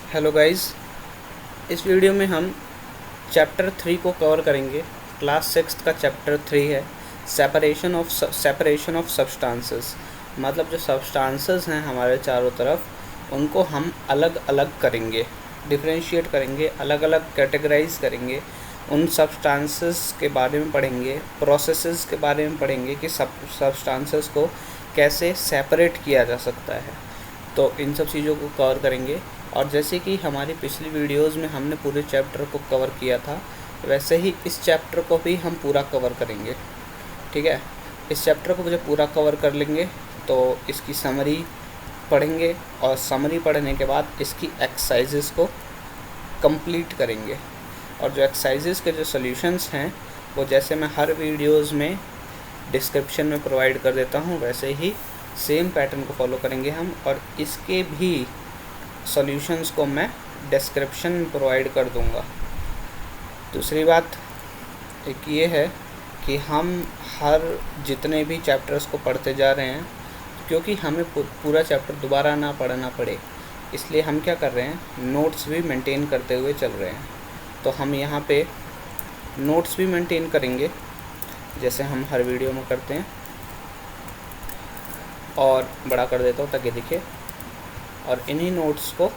Hello guys, इस video में हम चैप्टर 3 को कवर करेंगे। क्लास 6 का चैप्टर 3 है सेपरेशन ऑफ सब्सटेंसेस। मतलब जो सब्सटेंसेस हैं हमारे चारों तरफ, उनको हम अलग अलग करेंगे, डिफरेंशिएट करेंगे, अलग अलग कैटेगराइज करेंगे। उन सब्सटेंसेस के बारे में पढ़ेंगे, प्रोसेसेस के बारे में पढ़ेंगे कि सब्सटेंसेस को कैसे सेपरेट किया जा सकता है। तो इन सब चीज़ों को कवर करेंगे। और जैसे कि हमारी पिछली वीडियोस में हमने पूरे चैप्टर को कवर किया था, वैसे ही इस चैप्टर को भी हम पूरा कवर करेंगे। ठीक है, इस चैप्टर को जब पूरा कवर कर लेंगे तो इसकी समरी पढ़ेंगे, और समरी पढ़ने के बाद इसकी एक्सरसाइजेस को कंप्लीट करेंगे। और जो एक्सरसाइजेस के जो सॉल्यूशंस हैं वो जैसे मैं हर वीडियोस में डिस्क्रिप्शन में प्रोवाइड कर देता हूँ, वैसे ही सेम पैटर्न को फॉलो करेंगे हम। और इसके भी सॉल्यूशंस को मैं डिस्क्रिप्शन में प्रोवाइड कर दूंगा। दूसरी बात एक ये है कि हम हर जितने भी चैप्टर्स को पढ़ते जा रहे हैं, क्योंकि हमें पूरा चैप्टर दोबारा ना पढ़ना पड़े, इसलिए हम क्या कर रहे हैं, नोट्स भी मेंटेन करते हुए चल रहे हैं। तो हम यहाँ पे नोट्स भी मेंटेन करेंगे जैसे हम हर वीडियो में करते हैं। और बड़ा कर देता हूँ ताकि दिखे। और इन्हीं नोट्स को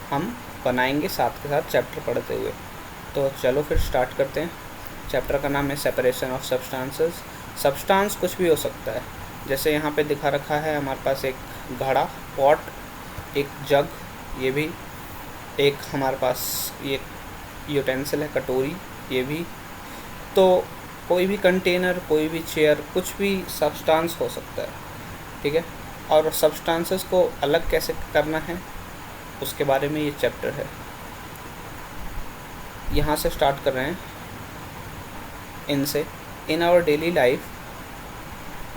हम बनाएंगे साथ के साथ चैप्टर पढ़ते हुए। तो चलो फिर स्टार्ट करते हैं। चैप्टर का नाम है सेपरेशन ऑफ सब्सटेंसेस। सब्सटेंस कुछ भी हो सकता है, जैसे यहाँ पे दिखा रखा है हमारे पास एक घड़ा, पॉट, एक जग, ये भी एक हमारे पास ये यूटेंसिल है, कटोरी, ये भी। तो कोई भी कंटेनर, कोई भी चेयर, कुछ भी सब्सटेंस हो सकता है। ठीक है, और सब्सटेंसेस को अलग कैसे करना है उसके बारे में ये चैप्टर है। यहाँ से स्टार्ट कर रहे हैं इनसे। In our daily life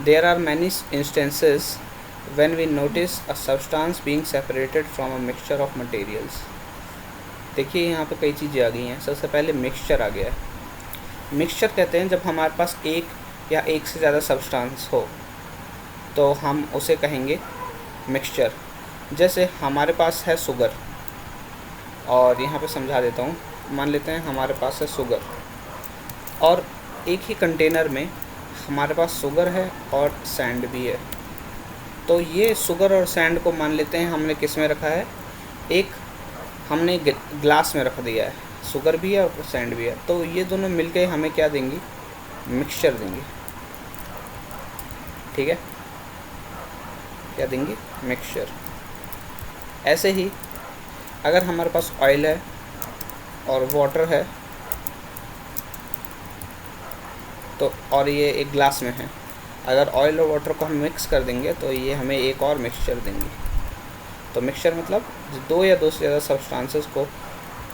there are many instances when we notice a substance being separated from a mixture of materials. देखिए यहाँ पे कई चीज़ें आ गई हैं। सबसे पहले मिक्सचर आ गया है। मिक्सचर कहते हैं जब हमारे पास एक या एक से ज़्यादा सब्सटेंस हो तो हम उसे कहेंगे मिक्सचर। जैसे हमारे पास है शुगर, और यहाँ पे समझा देता हूँ। मान लेते हैं हमारे पास है शुगर, और एक ही कंटेनर में हमारे पास शुगर है और सैंड भी है। तो ये शुगर और सैंड को मान लेते हैं हमने किस में रखा है, एक हमने ग्लास में रख दिया है। शुगर भी है और सैंड भी है, तो ये दोनों मिलके हमें क्या देंगी, मिक्सचर देंगी। ठीक है, क्या देंगे, मिक्सचर। ऐसे ही अगर हमारे पास ऑयल है और वाटर है, तो और ये एक ग्लास में है, अगर ऑयल और वाटर को हम मिक्स कर देंगे तो ये हमें एक और मिक्सचर देंगे। तो मिक्सचर मतलब दो या दो से ज़्यादा सब्सटेंसेस को,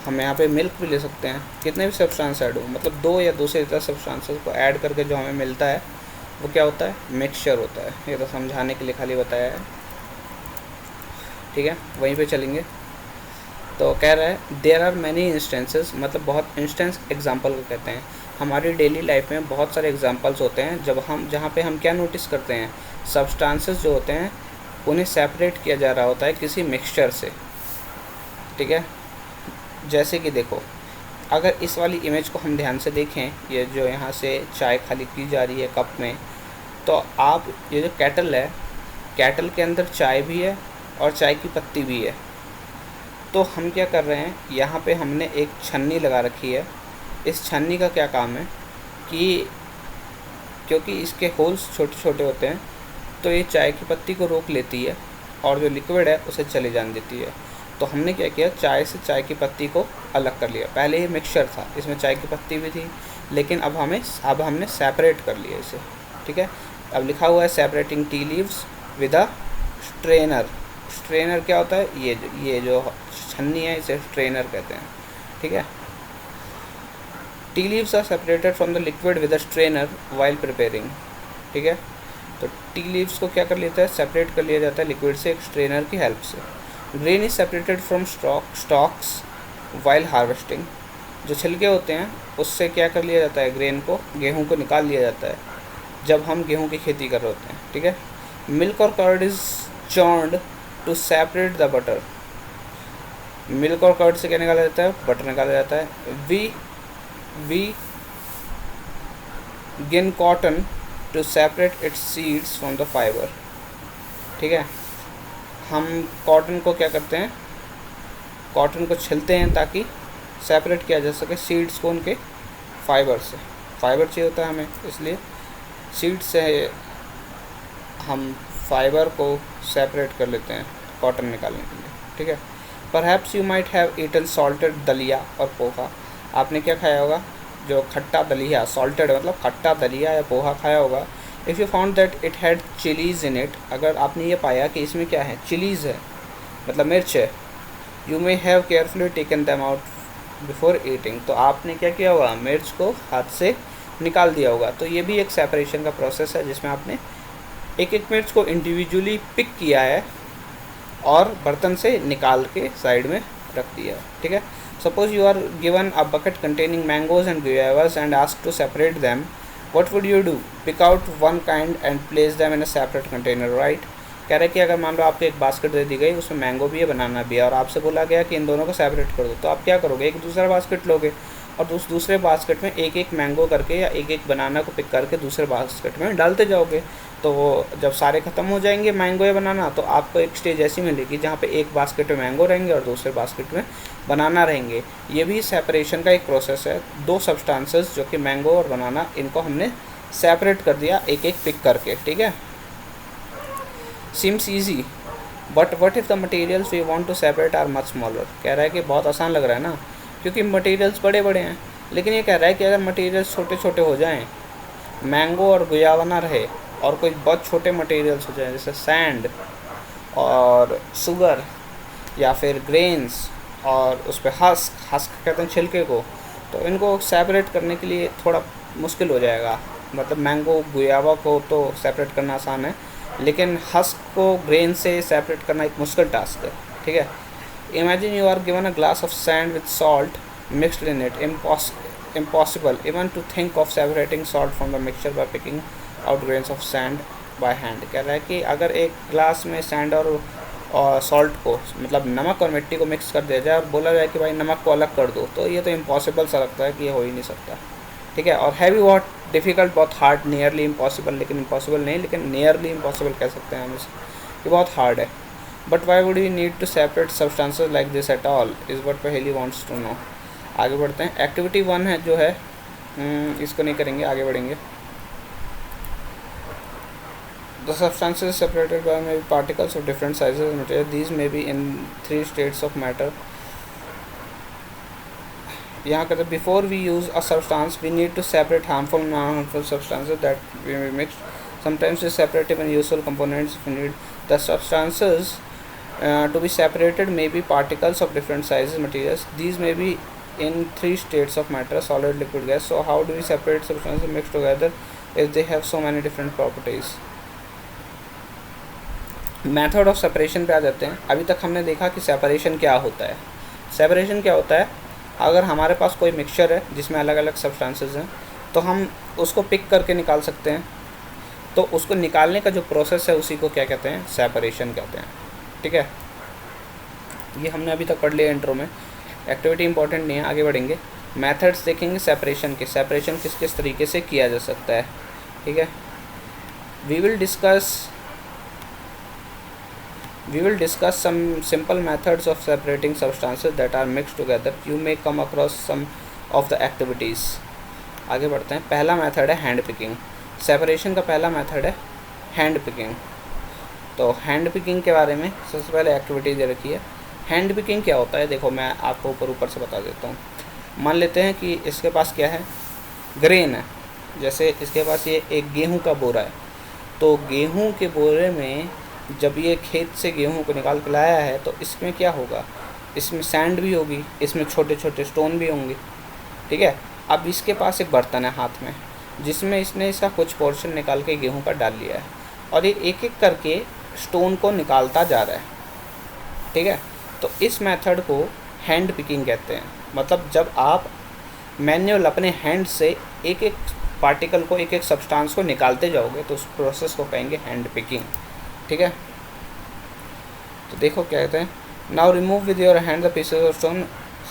हम यहाँ पे मिल्क भी ले सकते हैं, कितने भी सब्सटेंस ऐड हो, मतलब दो या दो से ज़्यादा सब्सटेंसेस को ऐड करके जो हमें मिलता है वो क्या होता है, मिक्सचर होता है। ये तो समझाने के लिए खाली बताया है। ठीक है, वहीं पे चलेंगे। तो कह रहा है देयर आर मैनी इंस्टेंसेस, मतलब बहुत इंस्टेंस एग्जांपल को कहते हैं। हमारी डेली लाइफ में बहुत सारे एग्जांपल्स होते हैं जब हम जहाँ पे हम क्या नोटिस करते हैं, सब्सटेंसेस जो होते हैं उन्हें सेपरेट किया जा रहा होता है किसी मिक्सचर से। ठीक है, जैसे कि देखो, अगर इस वाली इमेज को हम ध्यान से देखें, ये जो यहाँ से चाय खाली की जा रही है कप में, तो आप ये जो केटल है, केटल के अंदर चाय भी है और चाय की पत्ती भी है। तो हम क्या कर रहे हैं, यहाँ पे हमने एक छन्नी लगा रखी है। इस छन्नी का क्या काम है कि क्योंकि इसके होल्स छोटे छोटे होते हैं, तो ये चाय की पत्ती को रोक लेती है और जो लिक्विड है उसे चले जाने देती है। तो हमने क्या किया, चाय से चाय की पत्ती को अलग कर लिया। पहले ये मिक्सचर था, इसमें चाय की पत्ती भी थी, लेकिन अब हमने सेपरेट कर लिया इसे। ठीक है, अब लिखा हुआ है separating tea leaves with a strainer. Strainer क्या होता है, ये जो छन्नी है इसे स्ट्रेनर कहते हैं। ठीक है, tea leaves are separated from the liquid with a strainer while preparing. ठीक है, तो टी लीव्स को क्या कर लेता है, सेपरेट कर लिया जाता है लिक्विड से एक स्ट्रेनर की हेल्प से। Grain is separated from stocks while harvesting. जो छिलके होते हैं उससे क्या कर लिया जाता है, ग्रेन को, गेहूँ को निकाल लिया जाता है जब हम गेहूँ की खेती कर रहे होते हैं। ठीक है, मिल्क और curd is churned to separate the butter. Milk और कर्ड से क्या निकाला जाता है, बटर निकाला जाता है। We gin cotton to separate its seeds from the fibre. ठीक है, हम कॉटन को क्या करते हैं, कॉटन को छिलते हैं ताकि सेपरेट किया जा सके सीड्स को उनके फाइबर से। फाइबर चाहिए होता है हमें, इसलिए सीड्स से हम फाइबर को सेपरेट कर लेते हैं कॉटन निकालने के लिए। ठीक है, perhaps you might have eaten salted dalia और पोहा। आपने क्या खाया होगा, जो खट्टा दलिया, सॉल्टेड मतलब खट्टा दलिया या पोहा खाया होगा। If you found that it had chillies in it, अगर आपने ये पाया कि इसमें क्या है, चिलीज़ है मतलब मिर्च है। You may have carefully taken them out before eating, तो आपने क्या किया होगा, मिर्च को हाथ से निकाल दिया होगा। तो ये भी एक सेपरेशन का प्रोसेस है जिसमें आपने एक एक मिर्च को इंडिविजुअली पिक किया है और बर्तन से निकाल के साइड में रख दिया। ठीक है, suppose you are given a bucket containing mangoes and guavas and asked to separate them, what would you do, pick out one kind and place them in a separate container, right. कह रहे हैं कि अगर मान लो आपको एक basket दे दी गई, उसमें मैंगो भी है, बनाना भी है, और आपसे बोला गया कि इन दोनों को सेपरेट कर दो, तो आप क्या करोगे, एक दूसरा बास्केट लोगे और दूसरे बास्केट में एक एक मैंगो करके या एक एक बनाना को पिक करके दूसरे बास्केट में डालते जाओगे। तो जब सारे ख़त्म हो जाएंगे मैंगो या बनाना, तो आपको एक स्टेज ऐसी मिलेगी जहाँ पे एक बास्केट में मैंगो रहेंगे और दूसरे बास्केट में बनाना रहेंगे। ये भी सेपरेशन का एक प्रोसेस है। दो सब्सटेंसेस जो कि मैंगो और बनाना, इनको हमने सेपरेट कर दिया एक एक पिक करके। ठीक है, seems easy but what if the materials we want to separate are much smaller. कह रहा है कि बहुत आसान लग रहा है ना, क्योंकि मटेरियल्स बड़े बड़े हैं, लेकिन ये कह रहा है कि अगर मटेरियल्स छोटे छोटे हो जाएं, मैंगो और गुयावा ना रहे और कोई बहुत छोटे मटेरियल्स हो जाएं जैसे सैंड और शुगर या फिर ग्रेन्स और उस पर हस्क कहते हैं छिलके को, तो इनको सेपरेट करने के लिए थोड़ा मुश्किल हो जाएगा। मतलब मैंगो गुयावा को तो सेपरेट करना आसान है, लेकिन हस्क को ग्रेन से सेपरेट करना एक मुश्किल टास्क है। ठीक है, imagine you are given a glass of sand with salt mixed in it, impossible even to think of separating salt from the mixture by picking out grains of sand by hand। कह रहा है कि अगर एक glass में sand और salt को, मतलब नमक और मिट्टी को मिक्स कर दिया जाए और बोला जाए कि भाई नमक को अलग कर दो, तो ये तो इम्पॉसिबल सा लगता है कि ये हो ही नहीं सकता। ठीक है, और है भी बहुत डिफ़िकल्ट, बहुत हार्ड, नियरली इम्पॉसिबल, लेकिन इम्पॉसिबल नहीं, लेकिन नियरली इम्पॉसिबल कह सकते हैं हम इसे, ये बहुत हार्ड है। But why would you need to separate substances like this at all is what Paheli wants to know. आगे बढ़ते हैं। एक्टिविटी 1 है जो है, इसको नहीं करेंगे, आगे बढ़ेंगे। The substances separated by may be particles of different sizes material, these may be in 3 states of matter. यहाँ कहते हैं before we use a substance we need to separate harmful non harmful substances that we may mix, sometimes we separate even useful components we need the substances to be separated may be particles of different sizes materials, these may be in 3 states of matter, solid, liquid, gas. So how do we separate substances mixed together if they have so many different properties। Method of separation पे आ जाते हैं। अभी तक हमने देखा कि separation क्या होता है। सेपरेशन क्या होता है, अगर हमारे पास कोई मिक्सचर है जिसमें अलग अलग सब्सटेंसेस हैं, तो हम उसको पिक करके निकाल सकते हैं। तो उसको निकालने का जो प्रोसेस है उसी को क्या कहते हैं, सेपरेशन कहते हैं। ठीक है, ये हमने अभी तक पढ़ लिया इंट्रो में। एक्टिविटी इंपॉर्टेंट नहीं है, आगे बढ़ेंगे। मेथड्स देखेंगे सेपरेशन के, सेपरेशन किस किस तरीके से किया जा सकता है। ठीक है, we will discuss some simple methods of separating substances that are mixed together, you may come across some of the activities. आगे बढ़ते हैं। पहला मेथड है हैंड पिकिंग। सेपरेशन का पहला मेथड है हैंड पिकिंग। तो हैंड पिकिंग के बारे में सबसे पहले एक्टिविटी दे रखी है। हैंड पिकिंग क्या होता है, देखो मैं आपको ऊपर से बता देता हूँ। मान लेते हैं कि इसके पास क्या है, ग्रेन है। जैसे इसके पास ये एक गेहूं का बोरा है, तो गेहूं के बोरे में जब ये खेत से गेहूं को निकाल के लाया है, तो इसमें क्या होगा, इसमें सैंड भी होगी, इसमें छोटे छोटे स्टोन भी होंगे। ठीक है, अब इसके पास एक बर्तन है हाथ में, जिसमें इसने इसका कुछ पोर्शन निकाल के गेहूँ का डाल लिया है, और ये एक एक करके स्टोन को निकालता जा रहा है। ठीक है, तो इस मेथड को हैंड पिकिंग कहते हैं। मतलब जब आप मैन्युअल अपने हैंड से एक एक पार्टिकल को, एक एक सब्सटेंस को निकालते जाओगे, तो उस प्रोसेस को कहेंगे हैंड पिकिंग। ठीक है, तो देखो क्या कहते हैं, now remove with your hand the pieces of stone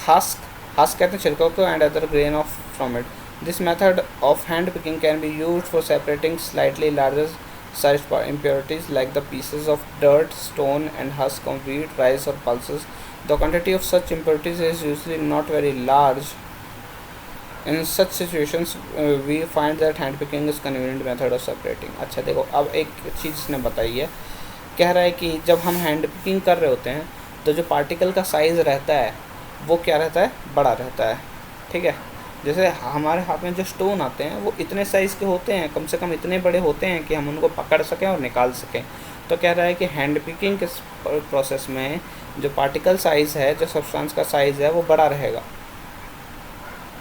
husk, husk कहते हैं छिलकों को, and other grain of from it. This method of hand picking can be used for separating slightly larger sized impurities like the pieces of dirt, stone and husk of wheat, rice or pulses. The quantity of such impurities is usually not very large. In such situations we find that hand picking is convenient method of separating. अच्छा देखो, अब एक चीज़ इसने बताई है, कह रहा है कि जब हम हैंड पिकिंग कर रहे होते हैं तो जो पार्टिकल का साइज़ रहता है वो क्या रहता है, बड़ा रहता है. ठीक है, जैसे हमारे हाथ में जो स्टोन आते हैं वो इतने साइज़ के होते हैं, कम से कम इतने बड़े होते हैं कि हम उनको पकड़ सकें और निकाल सकें. तो कह रहा है कि हैंड पिकिंग के प्रोसेस में जो पार्टिकल साइज़ है, जो सब्सटेंस का साइज़ है वो बड़ा रहेगा.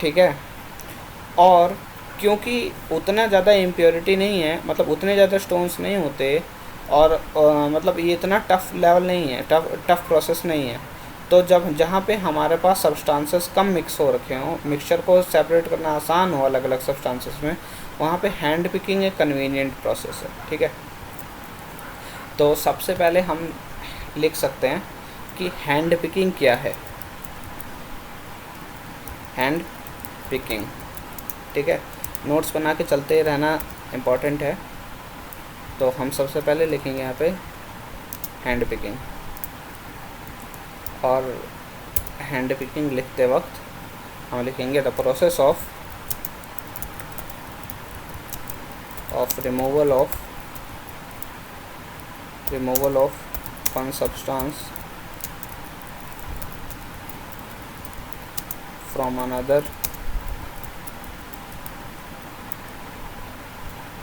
ठीक है, और क्योंकि उतना ज़्यादा इम्प्योरिटी नहीं है, मतलब उतने ज़्यादा स्टोन्स नहीं होते, और मतलब ये इतना टफ़ लेवल नहीं है, टफ़ प्रोसेस नहीं है, तो जब जहाँ पे हमारे पास सब्सटेंसेस कम मिक्स हो रखे हों, मिक्सचर को सेपरेट करना आसान हो अलग अलग सब्सटेंसेस में, वहाँ पे हैंड पिकिंग एक कन्वीनियंट प्रोसेस है. ठीक है, तो सबसे पहले हम लिख सकते हैं कि हैंड पिकिंग क्या है. हैंड पिकिंग, ठीक है, नोट्स बना के चलते रहना इम्पॉर्टेंट है. तो हम सबसे पहले लिखेंगे यहाँ पे हैंड पिकिंग, और हैंड पिकिंग लिखते वक्त हम लिखेंगे the process of removal of one substance from another,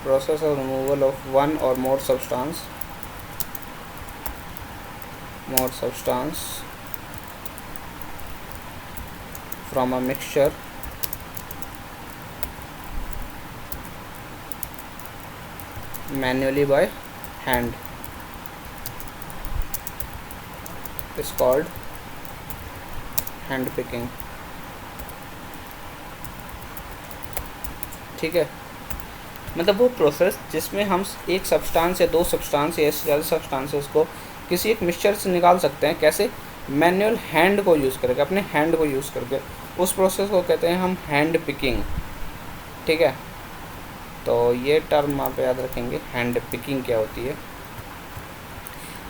process of removal of one or more substance from a mixture manually by hand is called hand picking. ठीक है, मतलब वो process जिसमें हम एक सब्सटेंस या दो सब्सटेंस या ज़्यादा सब्सटेंसेस को किसी एक मिक्सचर से निकाल सकते हैं. कैसे? मैनुअल हैंड को यूज़ करके, अपने हैंड को यूज़ करके. उस प्रोसेस को कहते हैं हम हैंड पिकिंग. ठीक है, तो ये टर्म आप याद रखेंगे, हैंड पिकिंग क्या होती है.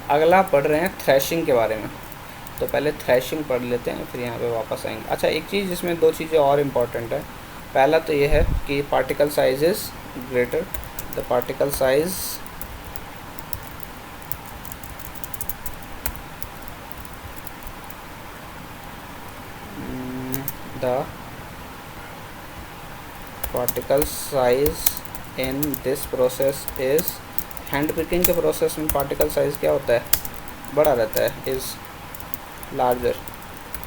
अगला पढ़ रहे हैं थ्रैशिंग के बारे में. तो पहले थ्रैशिंग पढ़ लेते हैं, फिर यहाँ पे वापस आएंगे. अच्छा, एक चीज़ जिसमें दो चीज़ें और इम्पॉर्टेंट है. पहला तो ये है कि particle size is greater, the particle size in this process is, hand picking के प्रोसेस में पार्टिकल साइज क्या होता है, बड़ा रहता है, इज लार्जर.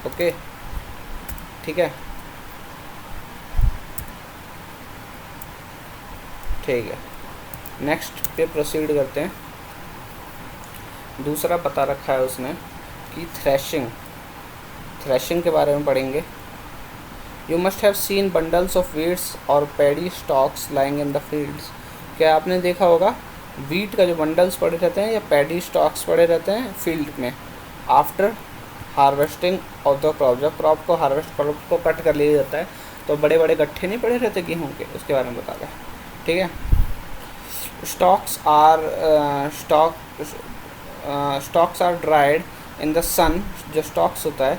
ओके, ठीक है, ठीक है. नेक्स्ट पे प्रोसीड करते हैं. दूसरा बता रखा है उसने कि थ्रैशिंग के बारे में पढ़ेंगे. You must have seen bundles of wheats और paddy stalks lying in the fields. क्या आपने देखा होगा वीट का जो बंडल्स पड़े रहते हैं या पैडी स्टॉक्स पड़े रहते हैं फील्ड में after harvesting of the crop. जब क्रॉप को हार्वेस्ट, क्रॉप को कट कर लिया जाता है तो बड़े बड़े गट्ठे नहीं पड़े रहते गेहूँ के, उसके बारे में बता रहा है. ठीक है, stalks are dried in the sun. जो स्टॉक्स होता है,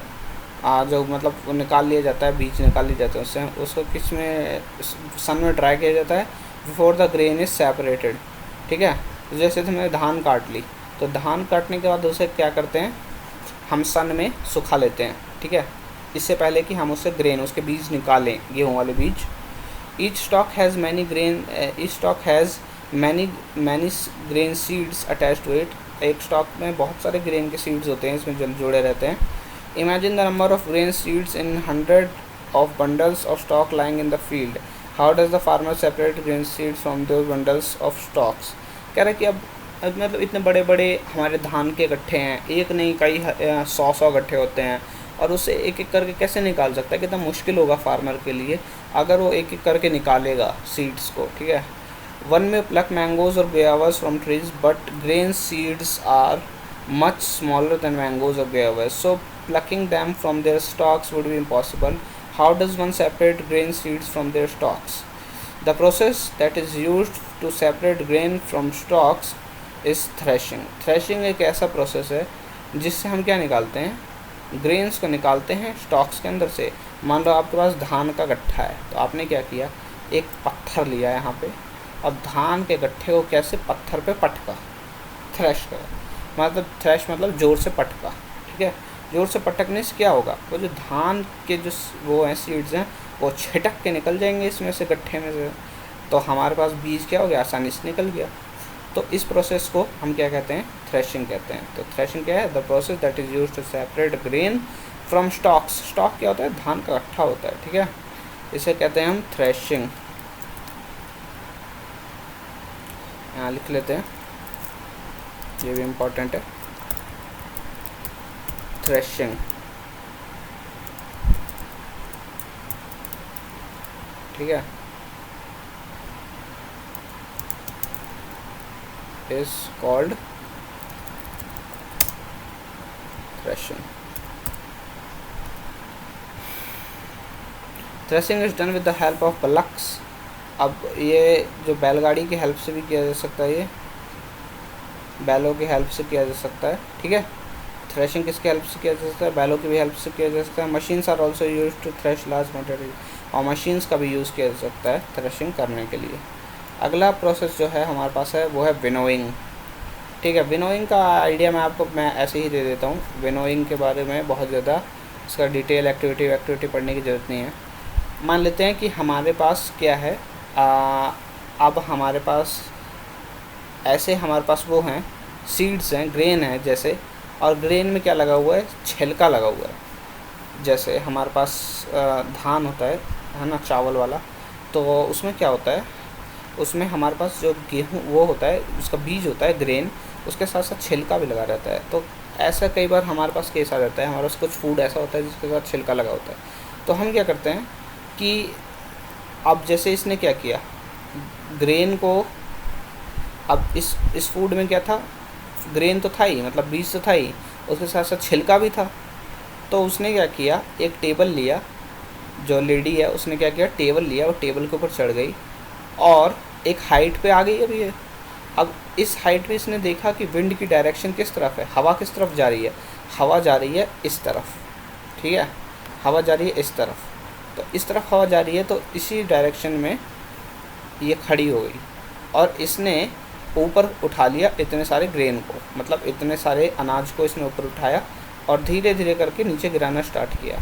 जो मतलब वो निकाल लिया जाता है, बीज निकाल लिए जाते हैं उससे, उसको किस में, सन में ड्राई किया जाता है before the grain is separated. ठीक है, तो जैसे तुमने धान काट ली, तो धान काटने के बाद उसे क्या करते हैं, हम सन में सुखा लेते हैं. ठीक है, इससे पहले कि हम उससे ग्रेन, उसके बीज निकालें, गेहूँ वाले बीज. Each stalk has many grain seeds attached to it. एक स्टॉक में बहुत सारे ग्रेन के सीड्स होते हैं, इसमें जुड़े रहते हैं. Imagine the number of grain seeds in 100 of bundles of stalk lying in the field. How does the farmer separate grain seeds from those bundles of stalks? कह रहा है कि अब मतलब इतने बड़े बड़े हमारे धान के गट्ठे हैं, एक नहीं कई 100 गट्ठे होते हैं, और उसे एक एक करके कैसे निकाल सकता है. कितना मुश्किल होगा फार्मर के लिए अगर वो एक एक करके निकालेगा सीड्स को. ठीक है, वन में प्लक मैंगोज और guavas from trees but grain seeds are much smaller than mangoes or guavas, so plucking them from their stalks would be impossible. How does one separate grain seeds from their stalks? The process that is used to separate grain from stalks is threshing. Threshing एक ऐसा process है जिससे हम क्या निकालते हैं, grains को निकालते हैं स्टॉक्स के अंदर से। मान लो आपके पास धान का गट्ठा है, तो आपने क्या किया, एक पत्थर लिया यहाँ पे, अब धान के गट्ठे को कैसे पत्थर पे पटका, थ्रेश कर, मतलब थ्रेश मतलब ज़ोर से पटका, ठीक है। ज़ोर से पटकने से क्या होगा, वो जो धान के जो वो हैं सीड्स हैं वो छिटक के निकल जाएंगे इसमें से, गट्ठे में से, तो हमारे पास बीज क्या हो गया, आसानी से निकल गया। तो इस प्रोसेस को हम क्या कहते हैं, थ्रेशिंग कहते हैं। तो थ्रेशिंग क्या है, the process that is used to separate grain from stalks. Stalk क्या होता है, धान का गट्ठा होता है, ठीक है, इसे कहते हैं हम थ्रेशिंग। यहाँ लिख लेते हैं, ये भी इम्पोर्टेंट है, थ्रेशिंग, ठीक है, is called threshing. Threshing is done with the help of bullocks. अब ये जो बैलगाड़ी की हेल्प से भी किया जा सकता है, ये बैलों की हेल्प से किया जा सकता है, ठीक है। थ्रेशिंग किसकी हेल्प से किया जा सकता है, बैलों की भी हेल्प से किया जा सकता है। Machines are also use to thresh large material, और मशीन्स का भी यूज़ किया जा सकता है थ्रेशिंग करने के लिए। अगला प्रोसेस जो है हमारे पास है वो है विनोइंग, ठीक है। विनोइंग का आइडिया मैं ऐसे ही दे देता हूँ। विनोइंग के बारे में बहुत ज़्यादा इसका डिटेल एक्टिविटी पढ़ने की ज़रूरत नहीं है। मान लेते हैं कि हमारे पास क्या है, अब हमारे पास ऐसे हमारे पास वो हैं सीड्स हैं, ग्रेन है जैसे, और ग्रेन में क्या लगा हुआ है, छिलका लगा हुआ है। जैसे हमारे पास धान होता है ना, चावल वाला, तो उसमें क्या होता है, उसमें हमारे पास जो गेहूँ वो होता है, उसका बीज होता है ग्रेन, उसके साथ साथ छिलका भी लगा रहता है। तो ऐसा कई बार हमारे पास केस आ जाता है, हमारे पास कुछ फूड ऐसा होता है जिसके साथ छिलका लगा होता है। तो हम क्या करते हैं कि अब जैसे इसने क्या किया, ग्रेन को, अब इस फूड में क्या था, ग्रेन तो था ही, मतलब बीज तो था ही, उसके साथ साथ छिलका भी था। तो उसने क्या किया, एक टेबल लिया, जो लेडी है उसने क्या किया, टेबल लिया, और टेबल के ऊपर चढ़ गई और एक हाइट पे आ गई अभी ये। अब इस हाइट पे इसने देखा कि विंड की डायरेक्शन किस तरफ है, हवा किस तरफ जा रही है, हवा जा रही है इस तरफ, ठीक है, हवा जा रही है इस तरफ। तो इस तरफ हवा जा रही है, तो इसी डायरेक्शन में ये खड़ी हो गई, और इसने ऊपर उठा लिया इतने सारे ग्रेन को, मतलब इतने सारे अनाज को इसने ऊपर उठाया और धीरे धीरे करके नीचे गिराना स्टार्ट किया।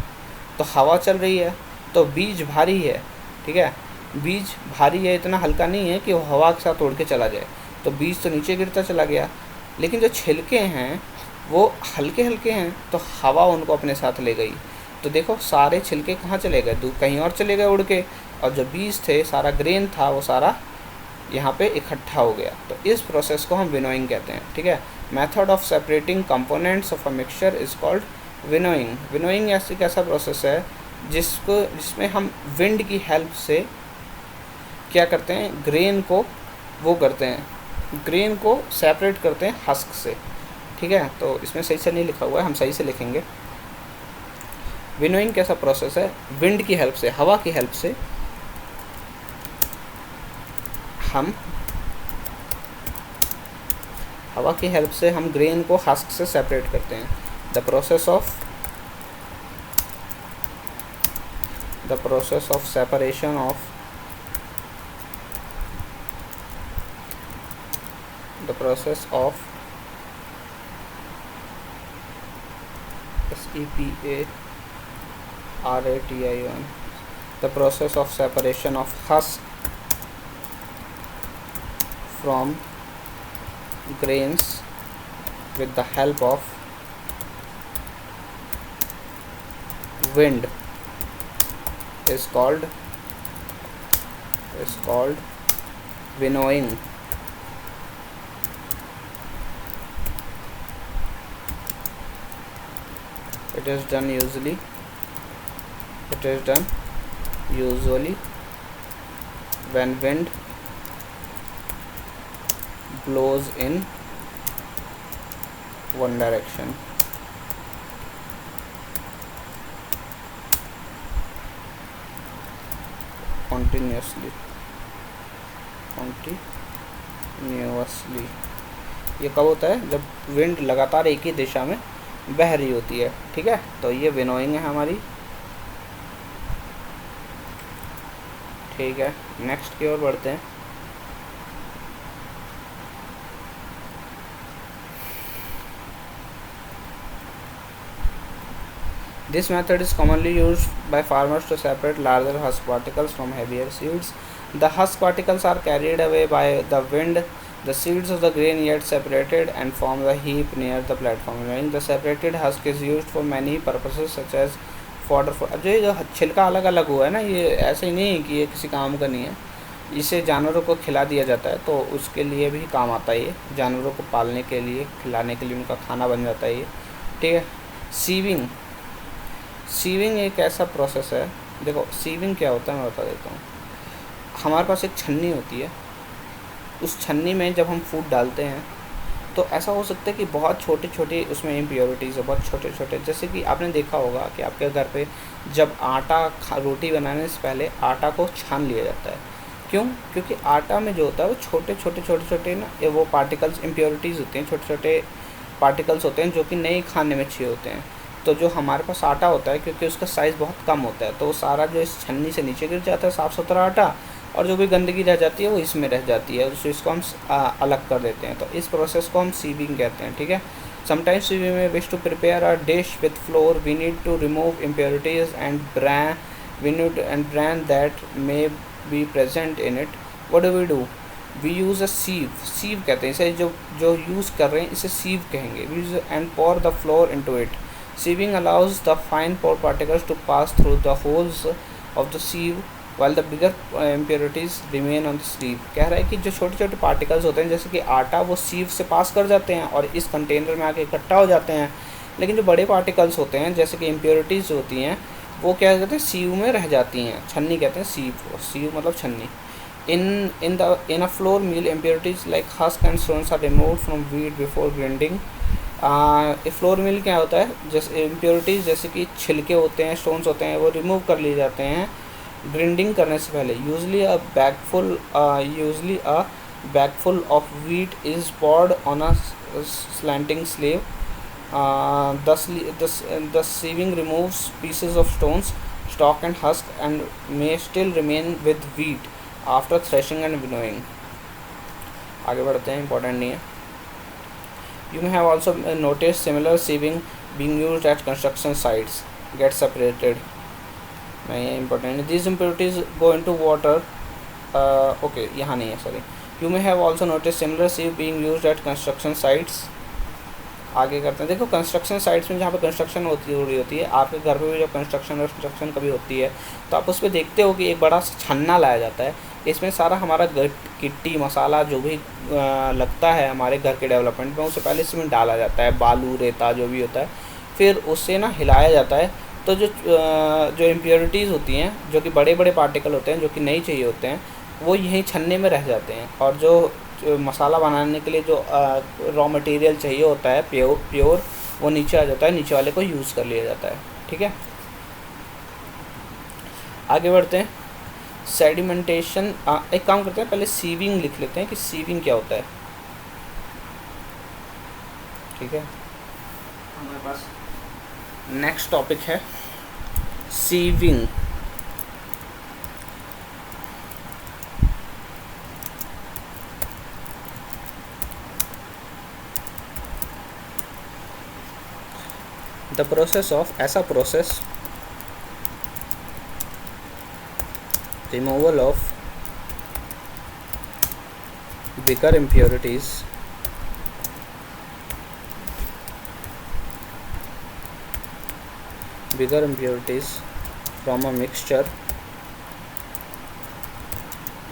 तो हवा चल रही है, तो बीज भारी है, ठीक है, बीज भारी है, इतना हल्का नहीं है कि वो हवा के साथ उड़ के चला जाए, तो बीज तो नीचे गिरता चला गया। लेकिन जो छिलके हैं वो हल्के हल्के हैं, तो हवा उनको अपने साथ ले गई। तो देखो सारे छिलके कहाँ चले गए, दूर कहीं और चले गए उड़ के, और जो बीज थे, सारा ग्रेन था, वो सारा यहाँ पे इकट्ठा हो गया। तो इस प्रोसेस को हम विनोइंग कहते हैं, ठीक है। Method of separating components of a mixture is called winnowing. Winnowing ऐसी कैसा प्रोसेस है जिसमें हम विंड की हेल्प से क्या करते हैं, ग्रेन को वो करते हैं, ग्रेन को सेपरेट करते हैं हस्क से, ठीक है। तो इसमें सही से नहीं लिखा हुआ है, हम सही से लिखेंगे। विनोइंग कैसा प्रोसेस है, विंड की हेल्प से, हवा की हेल्प से हम ग्रेन को हस्क से सेपरेट करते हैं। The process of separation of the process of separation, the process of separation of husk from grains with the help of wind is called winnowing. It is done usually when wind blows in one direction. Continuously ये कब होता है? जब wind लगातार एक ही दिशा में बह रही होती है। ठीक है, तो ये विनोइंग है हमारी। ठीक है, नेक्स्ट की ओर बढ़ते हैं। This method is commonly used by farmers to separate larger husk particles from heavier seeds. The husk particles are carried away by the wind. The seeds of the grain yet separated and form a heap near the platform. The separated husk is used for many purposes such as fodder for। अब जो छिलका अलग अलग हुआ है ना, ये ऐसे ही नहीं कि ये किसी काम का नहीं है, इसे जानवरों को खिला दिया जाता है, तो उसके लिए भी काम आता है। ये जानवरों को पालने के लिए, खिलाने के लिए, उनका खाना बन जाता है ये। ठीक है, सीविंग एक ऐसा प्रोसेस है। देखो सीविंग क्या होता है मैं बता देता हूँ। हमारे पास एक छन्नी होती है, उस छन्नी में जब हम फूड डालते हैं तो ऐसा हो सकता है कि बहुत छोटे छोटे उसमें इम्प्योरिटीज़ है, बहुत छोटे छोटे। जैसे कि आपने देखा होगा कि आपके घर पे जब रोटी बनाने से पहले आटा को छान लिया जाता है। क्यों? क्योंकि आटा में जो होता है वो छोटे छोटे ना, वो पार्टिकल्स, इम्प्योरिटीज़ होते हैं, छोटे छोटे पार्टिकल्स होते हैं जो कि नहीं खाने में अच्छे होते हैं। तो जो हमारे पास आटा होता है, क्योंकि उसका साइज़ बहुत कम होता है, तो वो सारा जो इस छन्नी से नीचे गिर जाता है साफ़ सुथरा आटा, और जो भी गंदगी रह जाती है वो इसमें रह जाती है, तो इसको हम अलग कर देते हैं। तो इस प्रोसेस को हम सीविंग कहते हैं। ठीक है, sometimes we may wish to prepare a dish with flour, we need to remove impurities and bran that may be present in it. What do we do? We use a sieve कहते हैं इसे, जो use कर रहे हैं इसे sieve कहेंगे। We use and pour the flour into it. Sieving allows the fine pore particles to pass through the holes of the sieve while the bigger impurities remain on the sleeve। कह रहा है कि जो छोटे छोटे particles होते हैं जैसे कि आटा, वो सीव से पास कर जाते हैं और इस कंटेनर में आके इकट्ठा हो जाते हैं, लेकिन जो बड़े पार्टिकल्स होते हैं जैसे कि इम्प्योरिटीज़ होती हैं वो क्या कहते हैं, सीव में रह जाती हैं। छन्नी कहते हैं सीव मतलब छन्नी। In a flour mill, impurities like husk and stones are removed from wheat before grinding। Flour mill क्या होता है, जैसे इम्प्योरिटीज़ जैसे कि छिलके होते हैं, स्टोन्स होते हैं, वो रिमूव कर लिए जाते हैं ग्राइंडिंग करने से पहले। Usually a bagful of wheat is poured on a slanting sleeve। The sieving removes pieces of stones, stalk and husk and may still remain with wheat after threshing and winnowing। आगे बढ़ते हैं, important नहीं है। You may have also noticed similar sieving being used at construction sites, get separated। नहीं important। These impurities go into water। okay, यहाँ नहीं है, sorry। You may have also noticed similar sieve being used at construction sites। आगे करते हैं। देखो construction sites में जहाँ पे कंस्ट्रक्शन हो रही होती है, आपके घर पे भी जब कंस्ट्रक्शन कभी होती है तो आप उस पर देखते हो कि एक बड़ा सा छन्ना लाया जाता है। इसमें सारा हमारा गिट्टी मसाला जो भी लगता है हमारे घर के डेवलपमेंट में, उससे पहले इसमें डाला जाता है, बालू रेता जो भी होता है, फिर उससे ना हिलाया जाता है। तो जो इम्प्योरिटीज़ होती हैं, जो कि बड़े बड़े पार्टिकल होते हैं, जो कि नहीं चाहिए होते हैं, वो यहीं छन्ने में रह जाते हैं। और जो मसाला बनाने के लिए जो रॉ मटेरियल चाहिए होता है प्योर, वो नीचे आ जाता है, नीचे वाले को यूज़ कर लिया जाता है। ठीक है, आगे बढ़ते हैं। सेडिमेंटेशन, एक काम करते हैं, पहले सीविंग लिख लेते हैं कि सीविंग क्या होता है। ठीक है, हमारे पास नेक्स्ट टॉपिक है सीविंग। द प्रोसेस ऑफ, ऐसा process, removal of bigger impurities from a mixture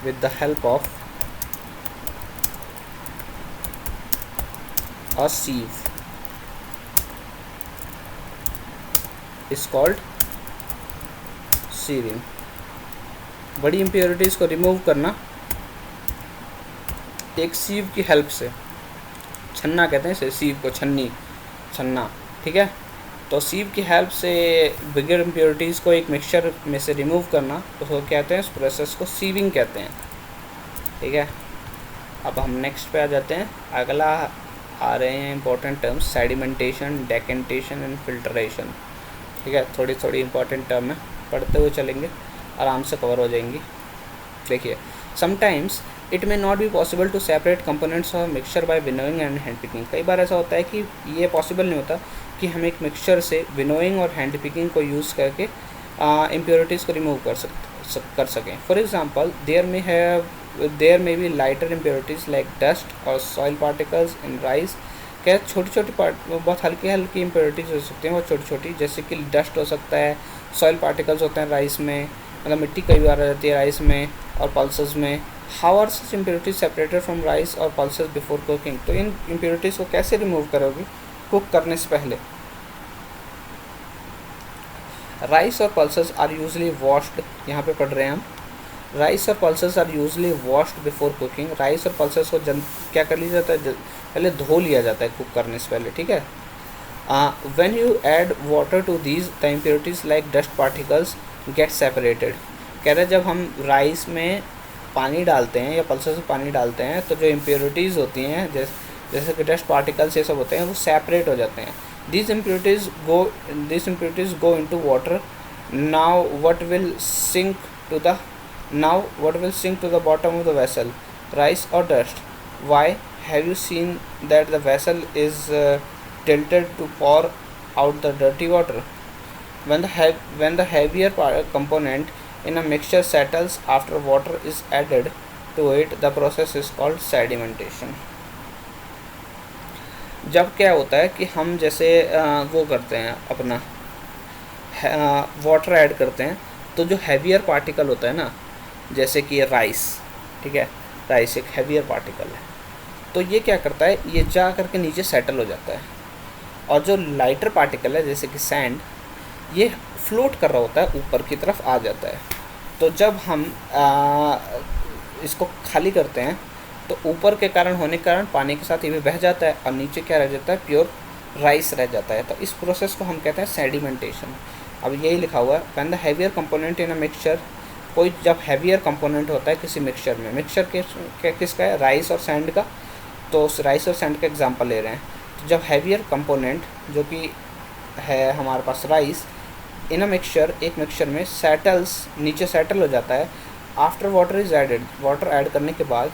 with the help of a sieve is called sieving। बड़ी इम्प्योरिटीज़ को रिमूव करना एक सीव की हेल्प से, छन्ना कहते हैं इसे, सीव को छन्नी, छन्ना, ठीक है। तो सीव की हेल्प से बिगर इम्प्योरिटीज़ को एक मिक्सचर में से रिमूव करना, उसको कहते हैं, इस प्रोसेस को सीविंग कहते हैं, ठीक है। अब हम नेक्स्ट पे आ जाते हैं। अगला आ रहे हैं important terms, sedimentation, decantation and filtration, ठीक है। थोड़ी थोड़ी इंपॉर्टेंट टर्म है, पढ़ते हुए चलेंगे, आराम से कवर हो जाएंगी। देखिए, sometimes it may not be possible to separate components of mixture by winnowing and hand picking. कई बार ऐसा होता है कि ये पॉसिबल नहीं होता कि हम एक मिक्सचर से विनोइंग और हैंड पिकिंग को यूज़ करके इम्प्योरिटीज़ को रिमूव कर सकें। For example, there may be lighter impurities like dust और सॉइल पार्टिकल्स इन राइस। क्या छोटी छोटी बहुत हल्की हल्की इम्प्योरिटीज़ हो सकती हैं, वो छोटी छोटी, जैसे कि डस्ट हो सकता है, सॉइल पार्टिकल्स होते हैं राइस में, मतलब मिट्टी कई बार आ जाती है राइस में और पल्सेस में। How are such impurities separated from rice और पल्सेस बिफोर कुकिंग। तो इन इम्प्योरिटीज़ को कैसे रिमूव करोगे कुक करने से पहले। राइस और पल्सेस आर यूजली वॉश्ड, यहाँ पे पढ़ रहे हैं हम, राइस और pulses are usually washed before cooking. Rice और पल्सेस को क्या कर लिया जाता है, पहले धो लिया जाता है कुक करने से पहले, ठीक है। When you add water to these the impurities like dust particles get separated. कह रहे जब हम राइस में पानी डालते हैं या पल्सेस में पानी डालते हैं तो जो इम्प्योरिटीज़ होती हैं, जैसे कि डस्ट पार्टिकल्स ये सब होते हैं, वो सेपरेट हो जाते हैं। These impurities go into water. Now what will sink to the bottom of the vessel? Rice or dust? Why? Have you seen that the vessel is tilted to pour out the dirty water? When the heavier component in a mixture settles after water is added to it, the process is called sedimentation. जब क्या होता है कि हम जैसे वो करते हैं, अपना वाटर ऐड करते हैं, तो जो हैवियर पार्टिकल होता है ना, जैसे कि राइस, ठीक है, राइस एक हैवियर पार्टिकल है, तो ये क्या करता है, ये जा करके नीचे सेटल हो जाता है। और जो लाइटर पार्टिकल है जैसे कि सैंड, ये फ्लोट कर रहा होता है, ऊपर की तरफ आ जाता है। तो जब हम इसको खाली करते हैं तो ऊपर के कारण होने के कारण पानी के साथ ये भी बह जाता है और नीचे क्या रह जाता है, प्योर राइस रह जाता है। तो इस प्रोसेस को हम कहते हैं सेडिमेंटेशन। अब यही लिखा हुआ है, when the heavier component in a mixture, कोई जब हैवियर कंपोनेंट होता है किसी मिक्सचर में, मिक्सचर किसका है, राइस और सैंड का, तो उस राइस और सैंड का एग्जाम्पल ले रहे हैं। तो जब हैवियर कंपोनेंट जो कि है हमारे पास राइस, इन अ मिक्सचर, एक मिक्सचर में सेटल्स, नीचे सेटल हो जाता है, after water is added, water add करने के बाद,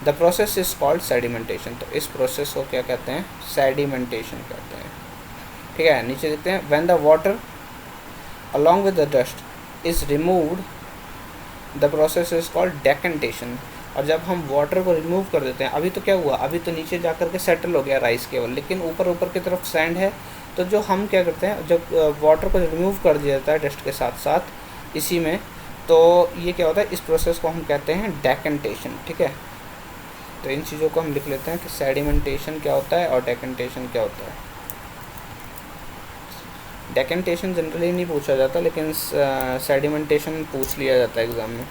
the process is called sedimentation. तो इस प्रोसेस को क्या कहते हैं, सेडिमेंटेशन कहते हैं, ठीक है। नीचे देखते हैं, when the water along with the dust is removed, the process is called decantation. और जब हम वाटर को रिमूव कर देते हैं, अभी तो क्या हुआ, अभी तो नीचे जा कर के सेटल हो गया राइस केवल, लेकिन ऊपर की तरफ सैंड है, तो जो हम क्या करते हैं, जब वाटर को रिमूव कर दिया जाता है डस्ट के साथ साथ इसी में, तो ये क्या होता है, इस प्रोसेस को हम कहते हैं डेकेंटेशन, ठीक है। तो इन चीज़ों को हम लिख लेते हैं कि सेडिमेंटेशन क्या होता है और डेकेंटेशन क्या होता है। डेकेंटेशन जनरली नहीं पूछा जाता, लेकिन सेडिमेंटेशन पूछ लिया जाता है एग्ज़ाम में।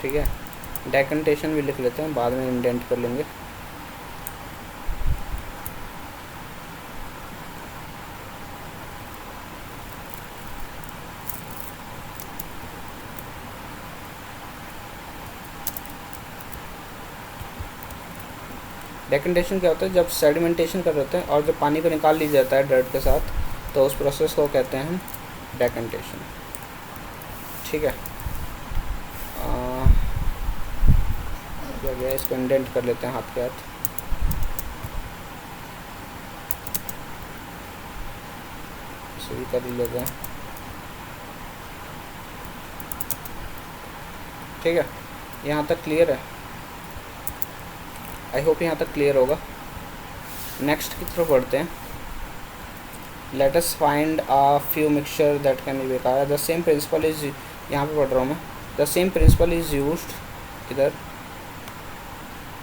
ठीक है, डेकेंटेशन भी लिख लेते हैं, बाद में इंडेंट कर लेंगे। डेकेंटेशन क्या होता है, जब सेडिमेंटेशन कर रहे हैं और जब पानी को निकाल लिया जाता है डर्ट के साथ, तो उस प्रोसेस को कहते हैं हम डेकेंटेशन, ठीक है। क्या गया, इसको इंडेंट कर लेते हैं हाथ के हाथ। इसे भी कर लेते हैं, ठीक है। यहाँ तक क्लियर है, आई होप यहाँ तक क्लियर होगा। नेक्स्ट की तरफ बढ़ते हैं। Let us find a few mixture that can be बेकार। द सेम प्रिंसिपल इज, यहाँ पे पढ़ रहा हूँ मैं, the same principle is used इधर,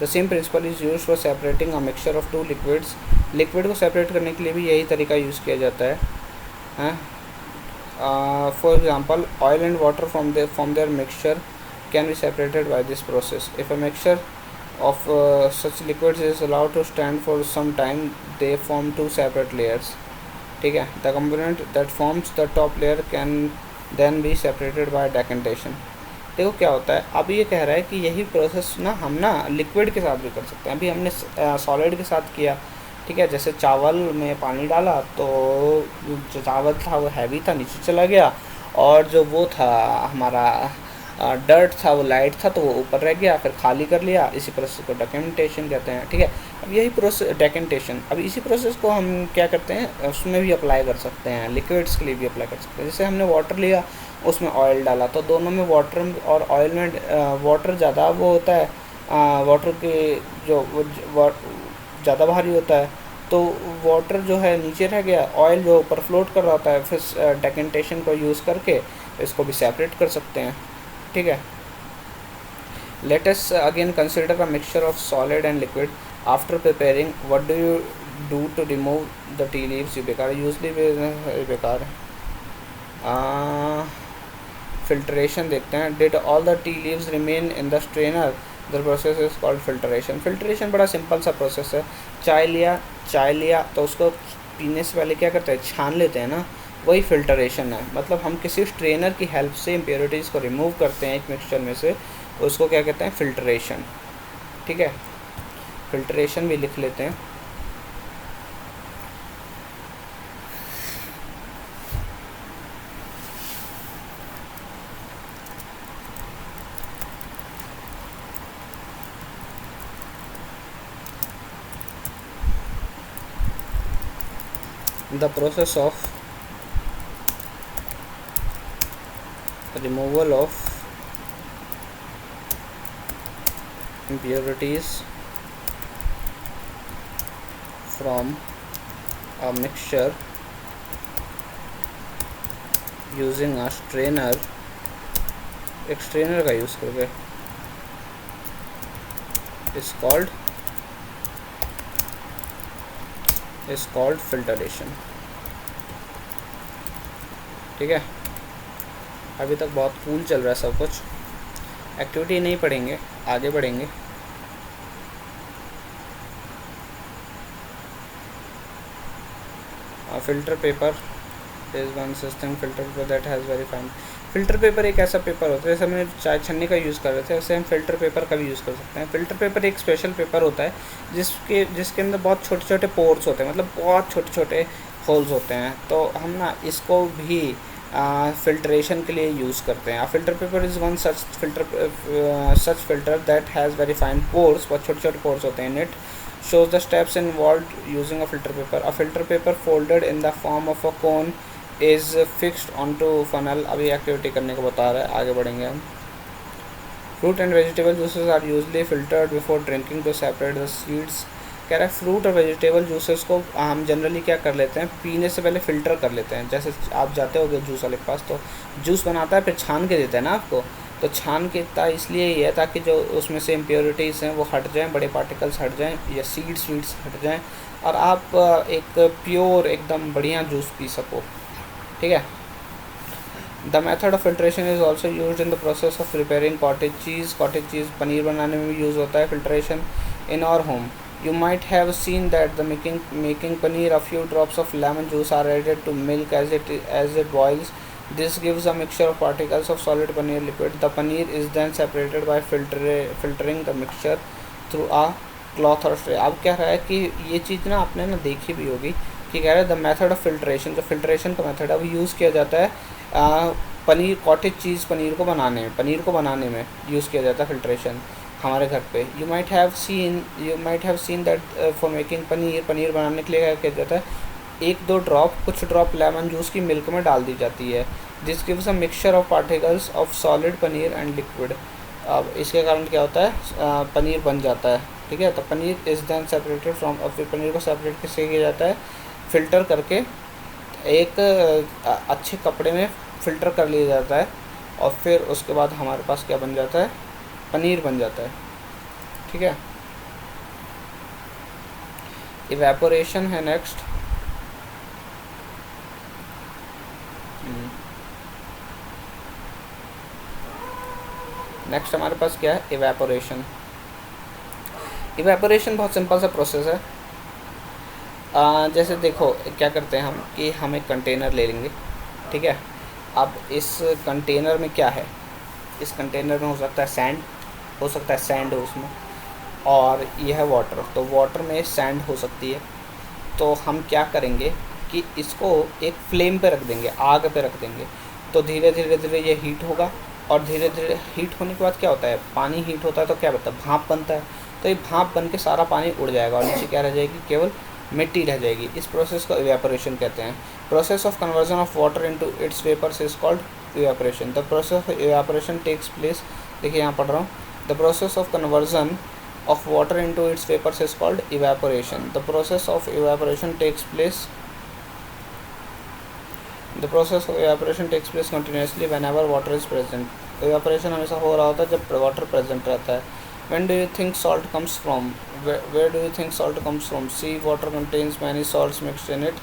the same principle is used for separating a mixture of two liquids. Liquid को separate करने के लिए भी यही तरीका यूज़ किया जाता है, For example, oil and water from their mixture can be separated by this process. If a mixture of such liquids is allowed to stand for some time, they form two separate layers. ठीक है, the component that forms the top layer can then be separated by decantation. देखो क्या होता है, अब ये कह रहा है कि यही प्रोसेस ना हम ना लिक्विड के साथ भी कर सकते हैं. अभी हमने सॉलिड के साथ किया, ठीक है. जैसे चावल में पानी डाला तो जो चावल था वो हैवी था, नीचे चला गया, और जो वो था हमारा डर्ट था वो लाइट था, तो वो ऊपर रह गया, फिर खाली कर लिया. इसी प्रोसेस को डेकेंटेशन कहते हैं, ठीक है. अब यही प्रोसेस डेकेंटेशन, अब इसी प्रोसेस को हम क्या करते हैं, उसमें भी अप्लाई कर सकते हैं, लिक्विड्स के लिए भी अप्लाई कर सकते हैं. जैसे हमने वाटर लिया, उसमें ऑयल डाला, तो दोनों में वाटर और ऑयल में वाटर ज़्यादा वो होता है, वाटर के जो ज़्यादा भारी होता है, तो वाटर जो है नीचे रह गया, ऑयल जो ऊपर फ्लोट कर रहा होता है. फिर डेकेंटेशन को यूज़ करके इसको भी सेपरेट कर सकते हैं, ठीक है. Let us again consider a mixture of solid and liquid. After preparing what do you do to remove the tea leaves? ये बेकार, यूजली बेकार है. फिल्ट्रेशन देखते हैं. Did all the tea leaves remain in the strainer? The process is called filtration. Filtration बड़ा सिंपल सा process है. चाय लिया तो उसको पीने से पहले क्या करते हैं, छान लेते हैं ना, वही फिल्ट्रेशन है. मतलब हम किसी स्ट्रेनर की हेल्प से इम्प्योरिटीज़ को रिमूव करते हैं एक मिक्सचर में से, उसको क्या कहते हैं, फिल्ट्रेशन, ठीक है. फिल्ट्रेशन भी लिख लेते हैं. The process of removal of impurities from a mixture using a strainer, एक स्ट्रेनर का यूज़ करके, is called filtration, ठीक है. अभी तक बहुत कूल चल रहा है सब कुछ. एक्टिविटी नहीं पढ़ेंगे, आगे बढ़ेंगे. Filter paper is one system. Filter paper that has very fine. Filter paper एक ऐसा पेपर होता है, जैसे हमने चाय छन्नी का यूज़ कर रहे थे, वैसे हम फ़िल्टर पेपर का भी यूज़ कर सकते हैं. फ़िल्टर पेपर एक स्पेशल पेपर होता है जिसके अंदर बहुत छोटे छोटे पोर्स होते हैं, मतलब बहुत छोटे छोटे होल्स होते हैं. तो हम ना इसको भी फिल्ट्रेशन के लिए यूज़ करते हैं. Filter paper is one such filter that has very fine pores. बहुत छोटे छोटे पोर्स होते हैं. It shows the steps involved using a filter paper. A filter paper folded in the form of a cone is fixed onto funnel. अभी activity करने को बता रहा है, आगे बढ़ेंगे हम. Fruit and vegetable juices are usually filtered before drinking to separate the seeds. कह रहा है फ्रूट और वेजिटेबल जूसेस को हम जनरली क्या कर लेते हैं, पीने से पहले फ़िल्टर कर लेते हैं. जैसे आप जाते होगे जूस वाले के पास, तो जूस बनाता है, फिर छान के देता है ना आपको. तो छान के इतना इसलिए ही है ताकि जो उसमें से इम्प्योरिटीज़ हैं वो हट जाएं, बड़े पार्टिकल्स हट जाएं, या सीड्स हट जाएं, और आप एक प्योर एकदम बढ़िया जूस पी सको, ठीक है. The method of filtration is also use in the process of preparing cottage cheese. Cottage cheese paneer बनाने में भी यूज़ होता है filtration. In our home you might have seen that the making paneer, a few drops of lemon juice are added to milk as it boils. This gives a mixture of particles of solid paneer liquid. The paneer is then separated by filtering the mixture through a cloth or tray. अब कह रहा है कि ये चीज़ ना आपने ना देखी भी होगी कि कह रहा है द मेथड ऑफ फिल्ट्रेशन, जो फिल्ट्रेशन का मेथड है वो यूज़ किया जाता है पनीर, कॉटेज चीज़ पनीर को बनाने में यूज़ किया जाता है फिल्ट्रेशन हमारे घर पे. You might have seen that for making paneer बनाने के लिए क्या किया जाता है, कुछ ड्रॉप लेमन जूस की मिल्क में डाल दी जाती है. This gives a mixture of particles of solid paneer and liquid. अब इसके कारण क्या होता है, पनीर बन जाता है, ठीक है. तो paneer is then separated from, फिर पनीर को सेपरेट किससे किया जाता है, फ़िल्टर करके एक अच्छे कपड़े में फ़िल्टर कर लिया जाता है, और फिर उसके बाद हमारे पास क्या बन जाता है, पनीर बन जाता है, ठीक है. इवेपोरेशन है नेक्स्ट. नेक्स्ट हमारे पास क्या है, इवेपोरेशन। इवेपोरेशन बहुत सिंपल सा प्रोसेस है। जैसे देखो क्या करते हैं हम कि हम एक कंटेनर ले लेंगे, ठीक है। अब इस कंटेनर में क्या है, इस कंटेनर में हो सकता है सैंड, हो सकता है सैंड हो उसमें, और यह है वाटर, तो वाटर में सैंड हो सकती है। तो हम क्या करेंगे कि इसको एक फ्लेम पे रख देंगे, आग पे रख देंगे, तो धीरे धीरे धीरे ये हीट होगा, और धीरे धीरे हीट होने के बाद क्या होता है, पानी हीट होता है तो क्या बनता है, भाप बनता है। तो ये भाप बन के सारा पानी उड़ जाएगा और नीचे क्या रह जाएगी, केवल मिट्टी रह जाएगी। इस प्रोसेस को इवेपोरेशन कहते हैं। Process of conversion of water into its vapours is called evaporation. The process of evaporation takes place, देखिए यहाँ पढ़ रहा हूँ, the process of conversion of water into its vapors is called evaporation. The process of evaporation takes place continuously whenever water is present. Evaporation हमेशा हो रहा होता है जब water present रहता है. When do you think salt comes from? Where do you think salt comes from? Sea water contains many salts mixed in it.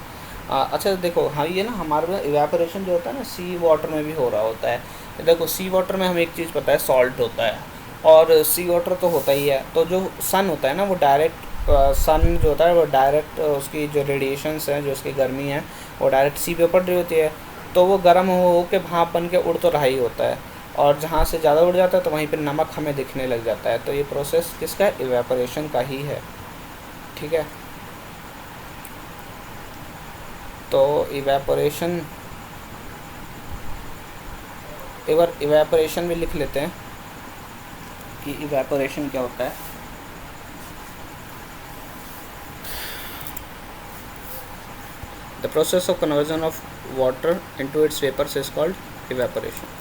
अच्छा देखो, हाँ ये ना हमारे में इवेपोरेशन जो होता है ना, सी वाटर में भी हो रहा होता है। देखो सी वाटर में हमें एक चीज़ पता है, सॉल्ट होता है, और सी वाटर तो होता ही है। तो जो सन होता है ना, वो डायरेक्ट सन जो होता है वो डायरेक्ट उसकी जो रेडिएशंस हैं, जो उसकी गर्मी है, वो डायरेक्ट सी पे पड़ रही होती है। तो वो गर्म हो के भाप बन के उड़ तो रहा ही होता है, और जहाँ से ज़्यादा उड़ जाता है तो वहीं पर नमक हमें दिखने लग जाता है। तो ये प्रोसेस किसका है, इवेपोरेशन का ही है, ठीक है। तो इवेपोरेशन, एक बार इवेपोरेशन भी लिख लेते हैं कि इवेपोरेशन क्या होता है। The process of conversion of water into its vapours is called evaporation.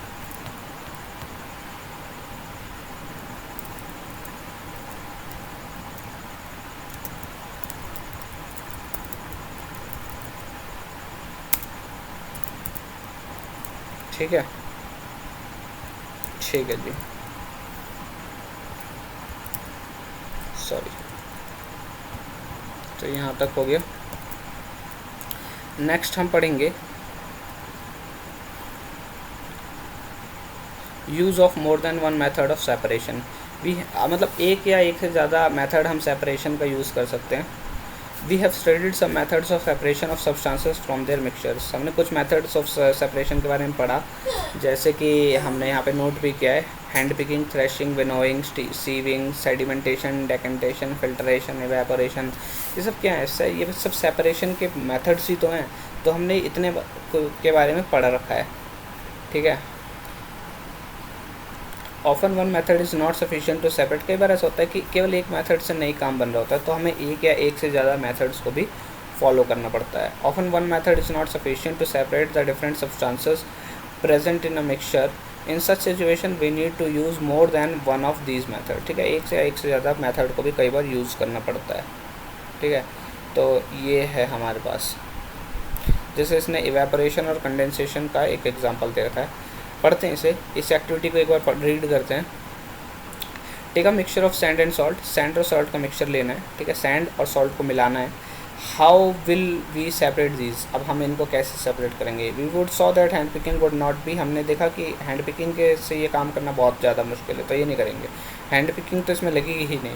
ठीक है, ठीक है जी, सॉरी। तो यहाँ तक हो गया। नेक्स्ट हम पढ़ेंगे use of more than one method of separation. भी मतलब एक या एक से ज़्यादा मेथड हम सेपरेशन का यूज़ कर सकते हैं। We have studied some methods of separation of substances from their mixtures. हमने कुछ मेथड्स ऑफ सेपरेशन के बारे में पढ़ा, जैसे कि हमने यहाँ पे नोट भी किया है, hand picking, threshing, winnowing, sieving, sedimentation, decantation, filtration, evaporation. ये सब क्या है, इससे ये सब सेपरेशन के मेथड्स ही तो हैं। तो हमने इतने के बारे में पढ़ रखा है, ठीक है। Often one method is not sufficient to separate. कई बार ऐसा होता है कि केवल एक मेथड से नहीं काम बन रहा होता है, तो हमें एक या एक से ज़्यादा मेथड्स को भी फॉलो करना पड़ता है। Often one method is not sufficient to separate the different substances present in a mixture. In such situation we need to use more than one of these method. ठीक है, एक से ज़्यादा मेथड को भी कई बार यूज़ करना पड़ता है, ठीक है। तो ये है हमारे पास, जैसे इसने इवेपोरेशन और कंडेंसेशन का एक एग्जांपल दे रखा है। पढ़ते हैं इसे, इस एक्टिविटी को एक बार रीड करते हैं। Take a mixture of sand and salt. Sand और सॉल्ट का मिक्सचर लेना है, ठीक है, सैंड और सॉल्ट को मिलाना है। How will we separate these, अब हम इनको कैसे सेपरेट करेंगे। We would saw that hand picking would not be, हमने देखा कि हैंड पिकिंग के से ये काम करना बहुत ज़्यादा मुश्किल है, तो ये नहीं करेंगे, हैंड पिकिंग तो इसमें लगेगी ही नहीं।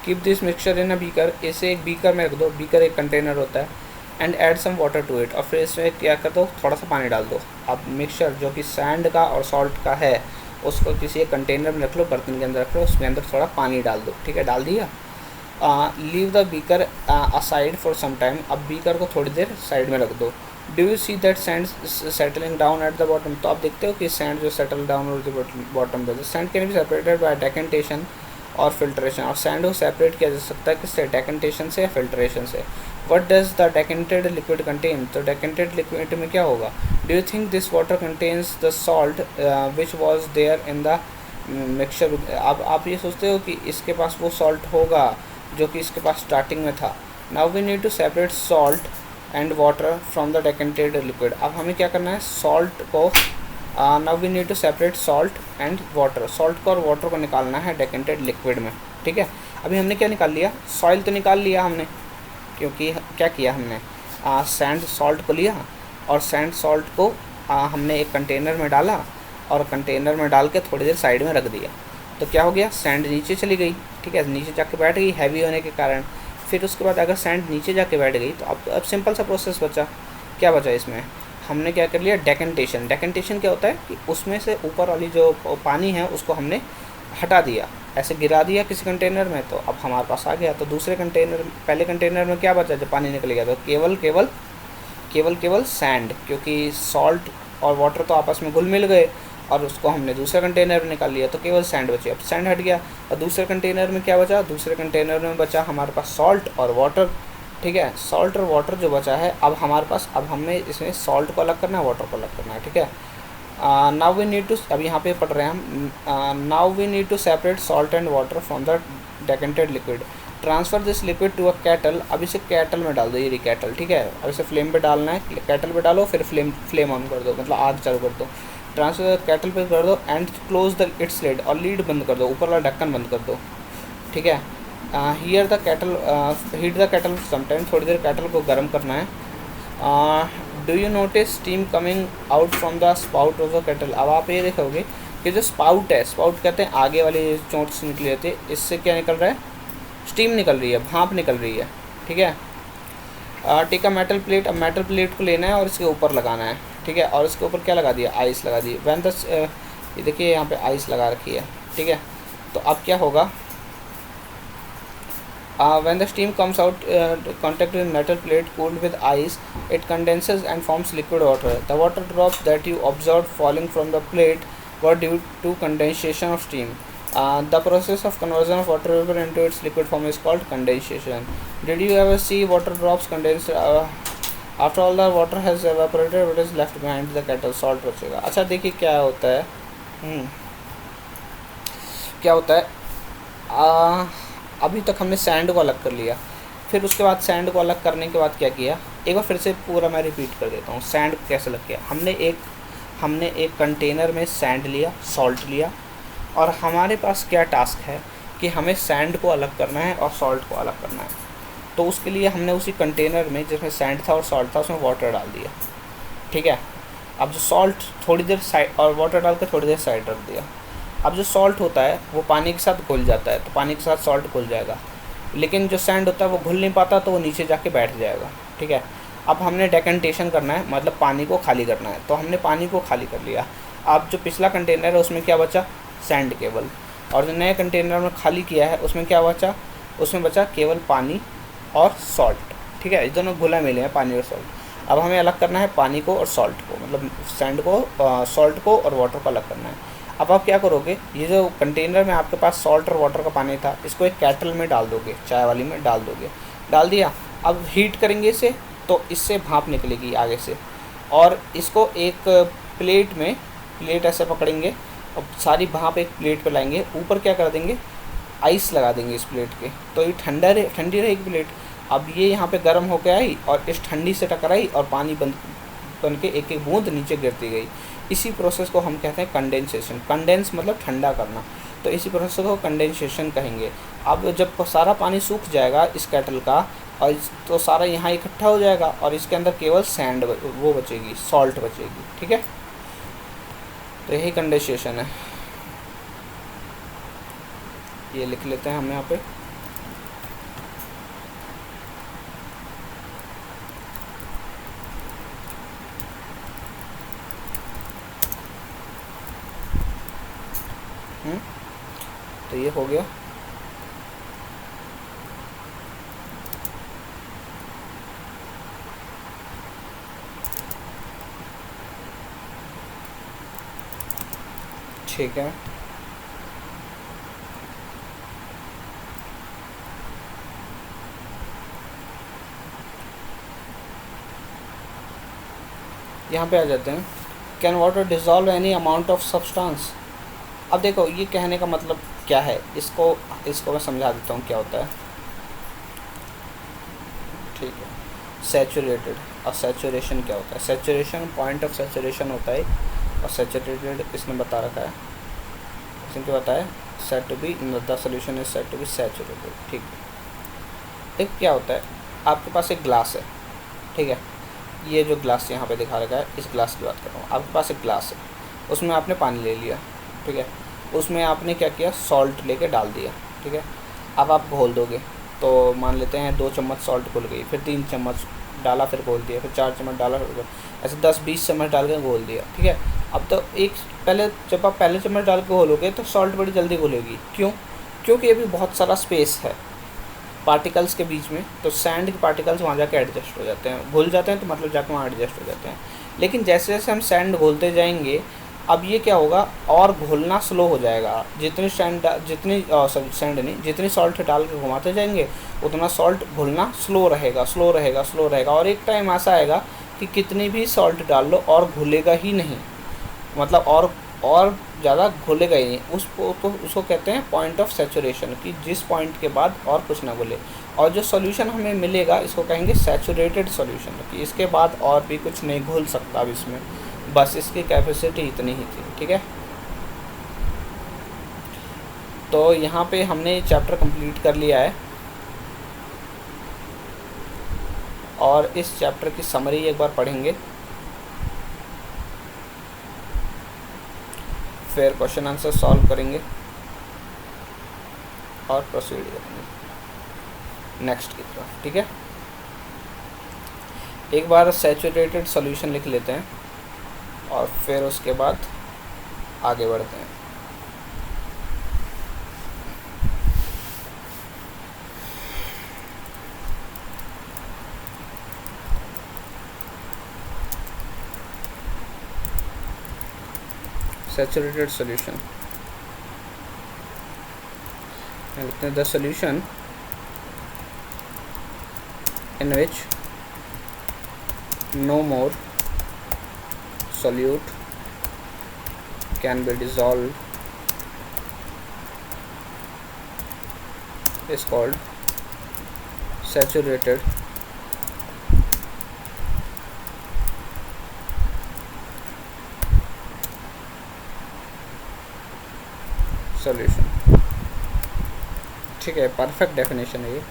Keep this mixture in a beaker, इसे एक बीकर में रख दो, बीकर एक कंटेनर होता है, and add some water to it, और फिर इसमें क्या कर दो, थोड़ा सा पानी डाल दो। अब मिक्सचर जो कि सैंड का और सॉल्ट का है उसको किसी एक कंटेनर में रख लो, बर्तन के अंदर रख लो, उसके अंदर थोड़ा पानी डाल दो, ठीक है, डाल दिया। Leave the beaker aside for some time, अब बीकर को थोड़ी देर साइड में रख दो। Do you see that sand settling down at the bottom, तो आप देखते हो कि सैंड जो सेटल डाउन और बॉटम पे, sand can be separated by decantation और फिल्ट्रेशन, और सैंड को सेपरेट किया जा सकता है किससे, डेकेंटेशन से या फिल्ट्रेशन से। What does the decanted liquid contain, तो decanted liquid में क्या होगा। Do you think this water contains the salt which was there in the mixture। अब आप ये सोचते हो कि इसके पास वो salt होगा जो कि इसके पास स्टार्टिंग में था। Now we need to separate salt and water from the decanted liquid। अब हमें क्या करना है, salt को now we need to separate salt and water, salt को और water को निकालना है decanted liquid में, ठीक है। अभी हमने क्या निकाल लिया, सॉइल तो निकाल लिया हमने, क्योंकि क्या किया हमने, सैंड सॉल्ट को लिया और सैंड सॉल्ट को हमने एक कंटेनर में डाला, और कंटेनर में डाल के थोड़ी देर साइड में रख दिया। तो क्या हो गया, सैंड नीचे चली गई, ठीक है, नीचे जाके बैठ गई हैवी होने के कारण। फिर उसके बाद अगर सैंड नीचे जाके बैठ गई तो अब सिंपल सा प्रोसेस बचा। क्या बचा इसमें, हमने क्या कर लिया, डेकेंटेशन। डेकेंटेशन क्या होता है कि उसमें से ऊपर वाली जो पानी है उसको हमने हटा दिया, ऐसे गिरा दिया किसी कंटेनर में, तो अब हमारे पास आ गया। तो दूसरे कंटेनर, पहले कंटेनर में क्या बचा जब पानी निकल गया, तो केवल सैंड, क्योंकि सॉल्ट और वाटर तो आपस में घुल मिल गए और उसको हमने दूसरे कंटेनर में निकाल लिया, तो केवल सैंड बची। अब सैंड हट गया और दूसरे कंटेनर में क्या बचा, दूसरे कंटेनर में बचा हमारे पास सॉल्ट और वाटर, ठीक है। सॉल्ट और वाटर जो बचा है, अब हमारे पास, अब हमें इसमें सॉल्ट को अलग करना है, वाटर को अलग करना है, ठीक है। नाउ वी नीड टू, अब यहाँ पे पढ़ रहे हैं हम, now we need to separate salt and water from the decanted liquid, transfer this liquid to a kettle. अब इसे कैटल में डाल दो, ये कैटल, ठीक है। अब इसे फ्लेम पे डालना है, कैटल पे डालो, फिर फ्लेम ऑन कर दो, मतलब आग चालू कर दो, ट्रांसफर कैटल पे कर दो and close the its lid, और लीड बंद कर दो, ऊपर वाला ढक्कन बंद कर दो, ठीक है। Here the cattle, heat the cattle sometime, थोड़ी देर कैटल को गर्म करना है। Do you notice steam coming out from the spout of the cattle. अब आप ये देखोगे कि जो स्पाउट है, स्पाउट कहते हैं आगे वाली चोट से निकली रहती है, इससे क्या निकल रहा है, स्टीम निकल रही है, भाप निकल रही है, ठीक है। टेक अ मेटल प्लेट, अब मेटल प्लेट को लेना है और इसके ऊपर लगाना है, ठीक है। और इसके ऊपर क्या लगा दिया, आइस लगा दी। वैन द, ये देखिए यहाँ पे आइस लगा रखी है, ठीक है। तो अब क्या होगा, when the steam comes out, contact with metal plate cooled with ice, it condenses and forms liquid water. The water drops that you observed falling from the plate were due to condensation of steam. The process of conversion of water vapor into its liquid form is called condensation. Did you ever see water drops condensed? After all the water has evaporated, what is left behind the kettle? Salt बचेगा। अच्छा देखिए क्या होता है, क्या होता है, अभी तक हमने सैंड को अलग कर लिया, फिर उसके बाद सैंड को अलग करने के बाद क्या किया, एक बार फिर से पूरा मैं रिपीट कर देता हूँ, सैंड कैसे अलग किया। हमने एक कंटेनर में सैंड लिया, सॉल्ट लिया, और हमारे पास क्या टास्क है कि हमें सैंड को अलग करना है और सॉल्ट को अलग करना है। तो उसके लिए हमने उसी कंटेनर में जिसमें सैंड था और सॉल्ट था उसमें वाटर डाल दिया, ठीक है। अब जो सॉल्ट थोड़ी देर साइड और वाटर डाल कर थोड़ी देर साइड रख दिया। अब जो सॉल्ट होता है वो पानी के साथ घुल जाता है, तो पानी के साथ सॉल्ट घुल जाएगा, लेकिन जो सैंड होता है वो घुल नहीं पाता, तो वो नीचे जाके बैठ जाएगा, ठीक है। अब हमने डेकेंटेशन करना है, मतलब पानी को खाली करना है, तो हमने पानी को खाली कर लिया। अब जो पिछला कंटेनर है उसमें क्या बचा, सैंड केवल, और जो नए कंटेनर में खाली किया है उसमें क्या बचा, उसमें बचा केवल पानी और सॉल्ट, ठीक है। ये दोनों घुला मिले हैं, पानी और सॉल्ट। अब हमें अलग करना है पानी को और सॉल्ट को, मतलब सैंड को, सॉल्ट को और वाटर को अलग करना है। अब आप क्या करोगे, ये जो कंटेनर में आपके पास सॉल्ट और वाटर का पानी था, इसको एक कैटल में डाल दोगे, चाय वाली में डाल दोगे, डाल दिया। अब हीट करेंगे इसे, तो इससे भाप निकलेगी आगे से, और इसको एक प्लेट में, प्लेट ऐसे पकड़ेंगे और सारी भाप एक प्लेट पर लाएंगे, ऊपर क्या कर देंगे, आइस लगा देंगे इस प्लेट के, तो ये ठंडी रहेगी प्लेट। अब ये यहाँ पे गर्म होकर आई और इस ठंडी से टकराई और पानी बन के एक एक बूंद नीचे गिरती गई। इसी प्रोसेस को हम कहते हैं कंडेंसेशन। कंडेंस मतलब ठंडा करना, तो इसी प्रोसेस को कंडेंसेशन कहेंगे। अब जब सारा पानी सूख जाएगा इस केटल का, और तो सारा यहाँ इकट्ठा हो जाएगा और इसके अंदर केवल सैंड वो बचेगी, सॉल्ट बचेगी, ठीक है। तो यही कंडेंसेशन है, ये लिख लेते हैं हम यहाँ पे। तो ये हो गया। ठीक है, यहाँ पे आ जाते हैं। Can water dissolve any amount of substance. अब देखो ये कहने का मतलब क्या है, इसको मैं समझा देता हूँ क्या होता है, ठीक है। सैचुरेटेड और सैचुरेशन क्या होता है, सैचुरेशन पॉइंट ऑफ सैचुरेशन होता है, और सैचुरेटेड इसने बता रखा है, इसने क्या बताया, set to be the solution is set to be saturated, ठीक है। एक क्या होता है, आपके पास एक ग्लास है, ठीक है, ये जो ग्लास यहाँ पे दिखा रखा है, इस ग्लास की बात कर रहा हूँ। आपके पास एक ग्लास है, उसमें आपने पानी ले लिया, ठीक है, उसमें आपने क्या किया, सॉल्ट लेके डाल दिया, ठीक है। अब आप घोल दोगे, तो मान लेते हैं 2 चम्मच सॉल्ट घुल गई, फिर 3 चम्मच डाला, फिर घोल दिया, फिर 4 चम्मच डाला, फिर ऐसे 10-20 चम्मच डाल के घोल दिया, ठीक है। अब तो एक पहले जब आप पहले चम्मच डाल के घोलोगे तो सॉल्ट बड़ी जल्दी घुलेगी, क्यों? क्योंकि अभी बहुत सारा स्पेस है पार्टिकल्स के बीच में, तो सैंड के पार्टिकल्स वहाँ जाके एडजस्ट हो जाते हैं, घुल जाते हैं, तो मतलब जाके वहाँ एडजस्ट हो जाते हैं। लेकिन जैसे जैसे हम सैंड घोलते जाएंगे, अब ये क्या होगा, और घुलना स्लो हो जाएगा। जितनी सैंड नहीं, जितनी सॉल्ट डाल के घुमाते जाएंगे उतना सॉल्ट घुलना स्लो रहेगा, स्लो रहेगा, स्लो रहेगा, और एक टाइम ऐसा आएगा कि कितनी भी सॉल्ट डाल लो और घुलेगा ही नहीं, मतलब और ज़्यादा घुलेगा ही नहीं। उसको कहते हैं पॉइंट ऑफ सैचुरेशन, कि जिस पॉइंट के बाद और कुछ ना घुले। और जो सॉल्यूशन हमें मिलेगा इसको कहेंगे सैचुरेटेड सॉल्यूशन, कि इसके बाद और भी कुछ नहीं घुल सकता अब इसमें, बस इसकी कैपेसिटी इतनी ही थी, ठीक है। तो यहाँ पे हमने चैप्टर कंप्लीट कर लिया है, और इस चैप्टर की समरी एक बार पढ़ेंगे, फिर क्वेश्चन आंसर सॉल्व करेंगे और प्रोसीड करेंगे नेक्स्ट की तरफ, ठीक है। एक बार सैचुरेटेड सॉल्यूशन लिख लेते हैं और फिर उसके बाद आगे बढ़ते हैं। सैचुरेटेड सॉल्यूशन लिखते हैं, the solution in which no more solute can be dissolved is called saturated solution, ठीक है। परफेक्ट डेफिनेशन है ये।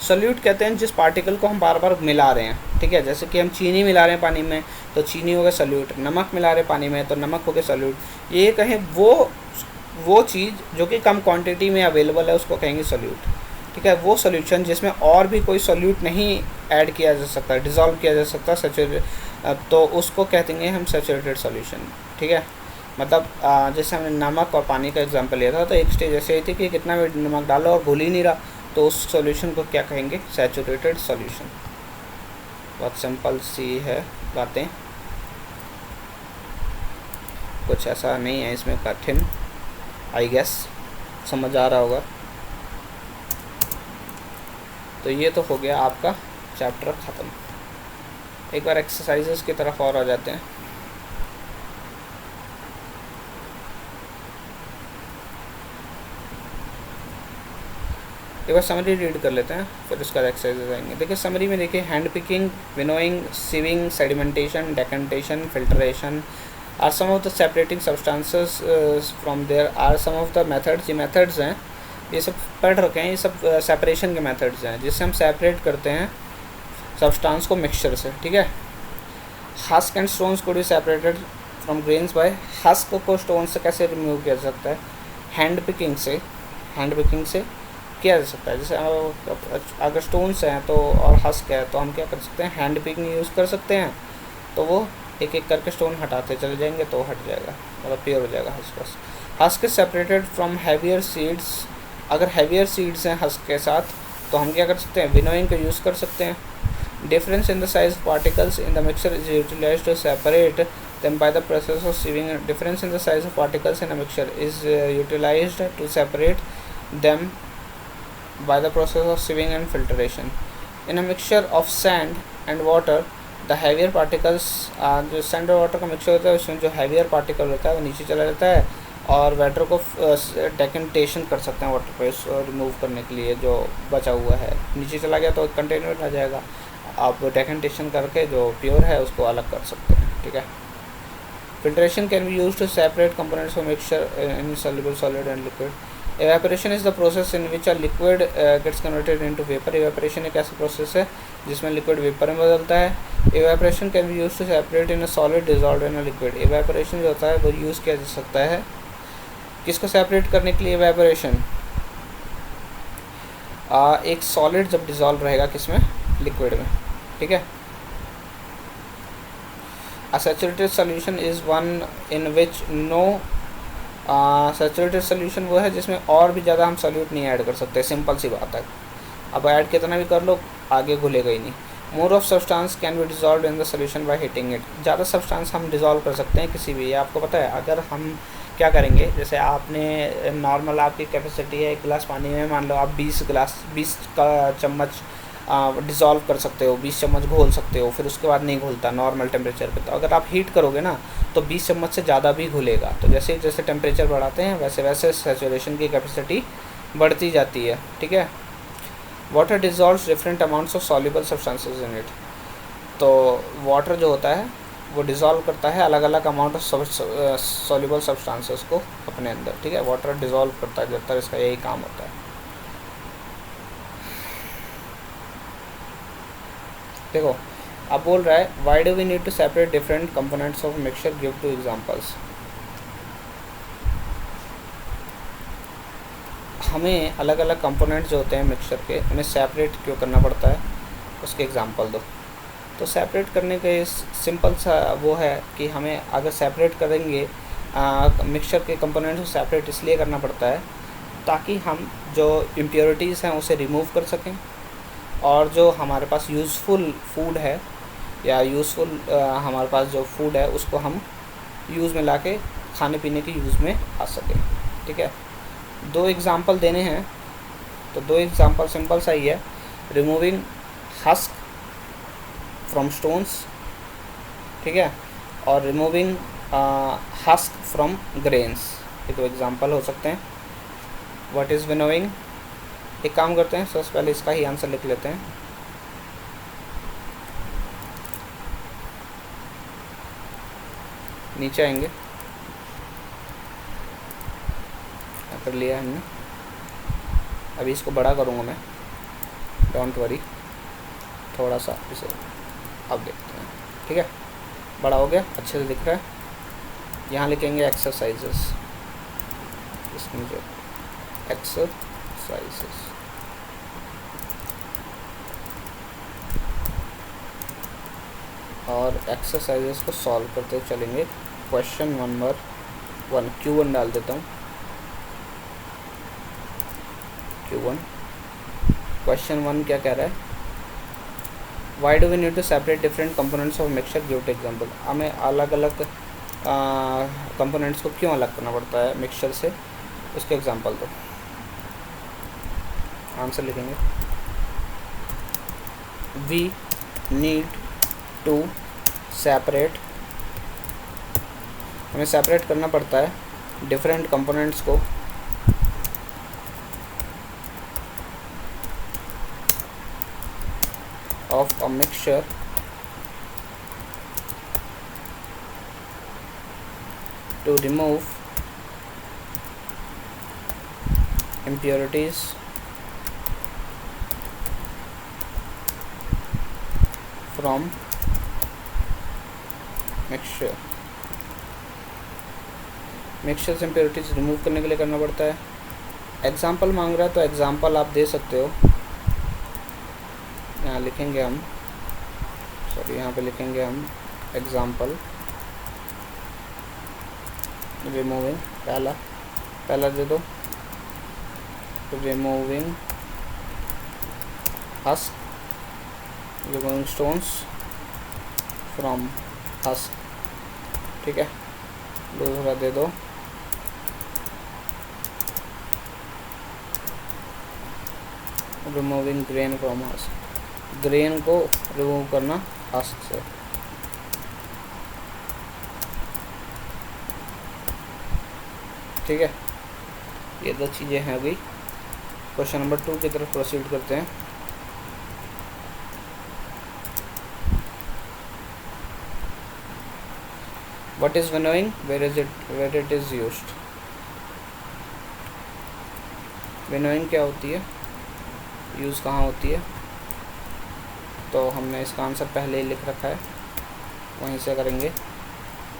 सॉल्यूट कहते हैं जिस पार्टिकल को हम बार बार मिला रहे हैं, ठीक है। जैसे कि हम चीनी मिला रहे हैं पानी में तो चीनी हो गया सॉल्यूट, नमक मिला रहे हैं पानी में तो नमक हो गया सॉल्यूट। ये कहें वो चीज़ जो कि कम क्वांटिटी में अवेलेबल है उसको कहेंगे सॉल्यूट, ठीक है। वो सॉल्यूशन जिसमें और भी कोई सॉल्यूट नहीं ऐड किया जा सकता, डिज़ोल्व किया जा सकता तो उसको कहते हैं हम सैचुरेटेड सॉल्यूशन, ठीक है। मतलब जैसे हमने नमक और पानी का एग्जांपल लिया था, तो एक स्टेज ऐसे ही थी कि कितना भी नमक डालो और घुल ही नहीं रहा, तो उस सॉल्यूशन को क्या कहेंगे, सैचुरेटेड सॉल्यूशन। बहुत सिंपल सी है बातें, कुछ ऐसा नहीं है इसमें कठिन, आई गेस समझ आ रहा होगा। तो ये तो हो गया आपका चैप्टर ख़त्म। एक बार एक्सरसाइजेस की तरफ और आ जाते हैं। एक बार समरी रीड कर लेते हैं, फिर उसका एक्सरसाइज आएंगे। देखिए समरी में देखिए, hand picking, winnowing, sieving, sedimentation, decantation, filtration are some of the separating substances from there are some of the methods. ये मेथड्स हैं, ये सब पढ़ रखे हैं, ये सब सेपरेशन के मेथड्स हैं जिससे हम सेपरेट करते हैं सब्सटेंस को मिक्सचर से, ठीक है। हस्क एंड स्टोन्स को be separated from grains by, husk को स्टोन से कैसे रिमूव किया जा सकता है, हैंड पिकिंग से किया जा सकता है। जैसे अगर स्टोन्स हैं तो और हस्क है तो हम क्या कर सकते हैं, हैंड पिकिंग यूज़ कर सकते हैं, तो वो एक एक करके स्टोन हटाते चले जाएंगे तो हट जाएगा, मतलब प्योर हो जाएगा husk. Husk is separated from heavier seeds, अगर हैवियर सीड्स हैं हस्क के साथ तो हम क्या कर सकते हैं, विनोइंग का यूज़ कर सकते हैं। Difference in the size of particles in the mixture is utilized to separate them by the process of sieving. Difference in the size of particles in a mixture is utilized to separate them by the process of sieving and filtration. In a mixture of sand and water, the heavier particles, जो sand और water का mixture होता है उसमें जो heavier particle होता है वो नीचे चला जाता है, और वाटर को डेकेंटेशन कर सकते हैं वाटर पे रिमूव करने के लिए, जो बचा हुआ है नीचे चला गया तो कंटेनर में आ जाएगा, आप डेकेंटेशन करके जो प्योर है उसको अलग कर सकते हैं, ठीक है। Filtration can be used to separate components of mixture in soluble, solid and liquid. Evaporation is the process in which a liquid gets converted into vapor. Evaporation एक ऐसा प्रोसेस है जिसमें लिक्विड वेपर में बदलता है। Evaporation can be use to separate in a solid dissolve in a liquid. Evaporation जो होता है वो यूज़ किया जा सकता है किसको सेपरेट करने के लिए? एवेपोरेशन एक सॉलिड जब डिजॉल्व रहेगा किसमें? लिक्विड में, ठीक है। A saturated solution is one in which no saturated solution वो है जिसमें और भी ज़्यादा हम सॉल्यूट नहीं ऐड कर सकते, सिंपल सी बात है। अब ऐड कितना भी कर लो आगे घुलेगा ही नहीं। More of substance can be dissolve in the solution by heating it. ज़्यादा सब्सटेंस हम डिजॉल्व कर सकते हैं किसी भी, ये आपको पता है। अगर हम क्या करेंगे, जैसे आपने नॉर्मल आपकी कैपेसिटी है 1 गिलास पानी में, मान लो आप 20 का चम्मच डिज़ोल्व कर सकते हो, 20 चम्मच घोल सकते हो, फिर उसके बाद नहीं घुलता नॉर्मल टेम्परेचर पे। तो अगर आप हीट करोगे ना तो 20 चम्मच से ज़्यादा भी घुलेगा। तो जैसे जैसे टेम्परेचर बढ़ाते हैं वैसे वैसे सैचुरेशन की कैपेसिटी बढ़ती जाती है, ठीक है। Water dissolves different amounts of soluble substances in it. तो वाटर जो होता है वो डिज़ोल्व करता है अलग अलग अमाउंट ऑफ सॉल्युबल सब्सटेंसेस को अपने अंदर, ठीक है। वाटर डिज़ोल्व करता है ज़्यादातर, इसका यही काम होता है। देखो अब बोल रहा है why do we need to separate different components of mixture, give 2 examples. हमें अलग अलग कंपोनेंट्स जो होते हैं मिक्सचर के उन्हें सेपरेट क्यों करना पड़ता है, उसके एग्जांपल दो। तो सेपरेट करने का सिंपल सा वो है कि हमें अगर सेपरेट करेंगे मिक्सचर के कंपोनेंट्स को सेपरेट इसलिए करना पड़ता है ताकि हम जो इम्प्योरिटीज़ हैं उसे रिमूव कर सकें, और जो हमारे पास यूज़फुल फूड है या यूज़फुल हमारे पास जो फूड है उसको हम यूज़ में लाके खाने पीने के यूज़ में आ सकें, ठीक है। 2 एग्जांपल देने हैं, तो 2 एग्जांपल सिंपल सा ही है। रिमूविंग हस्क फ्रॉम स्टोन्स, ठीक है, और रिमूविंग हस्क फ्रॉम ग्रेन्स, ये 2 एग्जांपल हो सकते हैं। What is winnowing? एक काम करते हैं, सबसे पहले इसका ही आंसर लिख लेते हैं। नीचे आएंगे, कर लिया हमने। अभी इसको बड़ा करूँगा मैं, डोंट वरी, थोड़ा सा इसे अब देखते हैं, ठीक है। बड़ा हो गया, अच्छे से दिख रहा है। यहाँ लिखेंगे एक्सरसाइजेस, इसमें जो एक्सरसाइजेस, और एक्सरसाइजेस को सॉल्व करते चलेंगे। क्वेश्चन नंबर 1 Q1 डाल देता हूँ। Q1 क्वेश्चन 1 क्या कह रहा है? Why do we need to separate different components of mixture, give two example. हमें अलग अलग कंपोनेंट्स को क्यों अलग करना पड़ता है मिक्सचर से, उसके एग्जांपल दो। आंसर लिखेंगे वी नीड टू सेपरेट, हमें सेपरेट करना पड़ता है डिफरेंट कंपोनेंट्स को of a mixture to remove impurities from mixture। Mixture से इम्प्योरिटीज रिमूव करने के लिए करना पड़ता है। एग्जाम्पल मांग रहा है तो एग्जाम्पल आप दे सकते हो। यहाँ लिखेंगे हम, सॉरी यहाँ पे लिखेंगे हम एग्जाम्पल रिमूविंग, पहला दे दो, removing husk, removing stones from husk, ठीक है। दूसरा दे दो removing grain from husk, grain को रिमूव करना हस्क से, ठीक है। ये 2 चीज़ें हैं। अभी क्वेश्चन नंबर 2 की तरफ प्रोसीड करते हैं। What is winnowing, where it is used. Winnowing क्या होती है, यूज़ कहाँ होती है? तो हमने इसका आंसर पहले ही लिख रखा है, वहीं से करेंगे।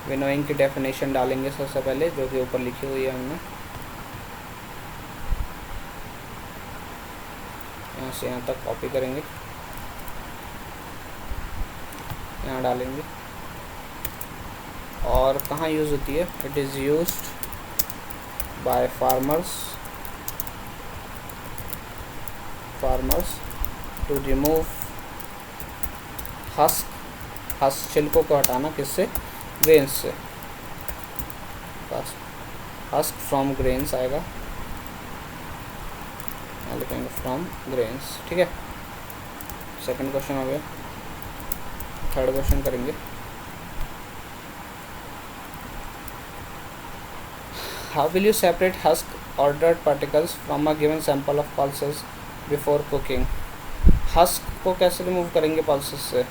विनोइंग की डेफिनेशन डालेंगे सबसे पहले, जो कि ऊपर लिखी हुई है हमने। यहाँ से यहाँ तक कॉपी करेंगे, यहाँ डालेंगे। और कहाँ यूज़ होती है? It is used by farmers to remove husk छिलकों को हटाना, किससे? ग्रेन्स से। बस हस्क फ्रॉम ग्रेन्स आएगा, लिखेंगे फ्रॉम ग्रेन्स। ठीक है, सेकंड क्वेश्चन हो गया। थर्ड क्वेश्चन करेंगे। How will you separate husk और dirt particles from a given sample of pulses before cooking? Husk को कैसे रिमूव करेंगे पल्सेस से?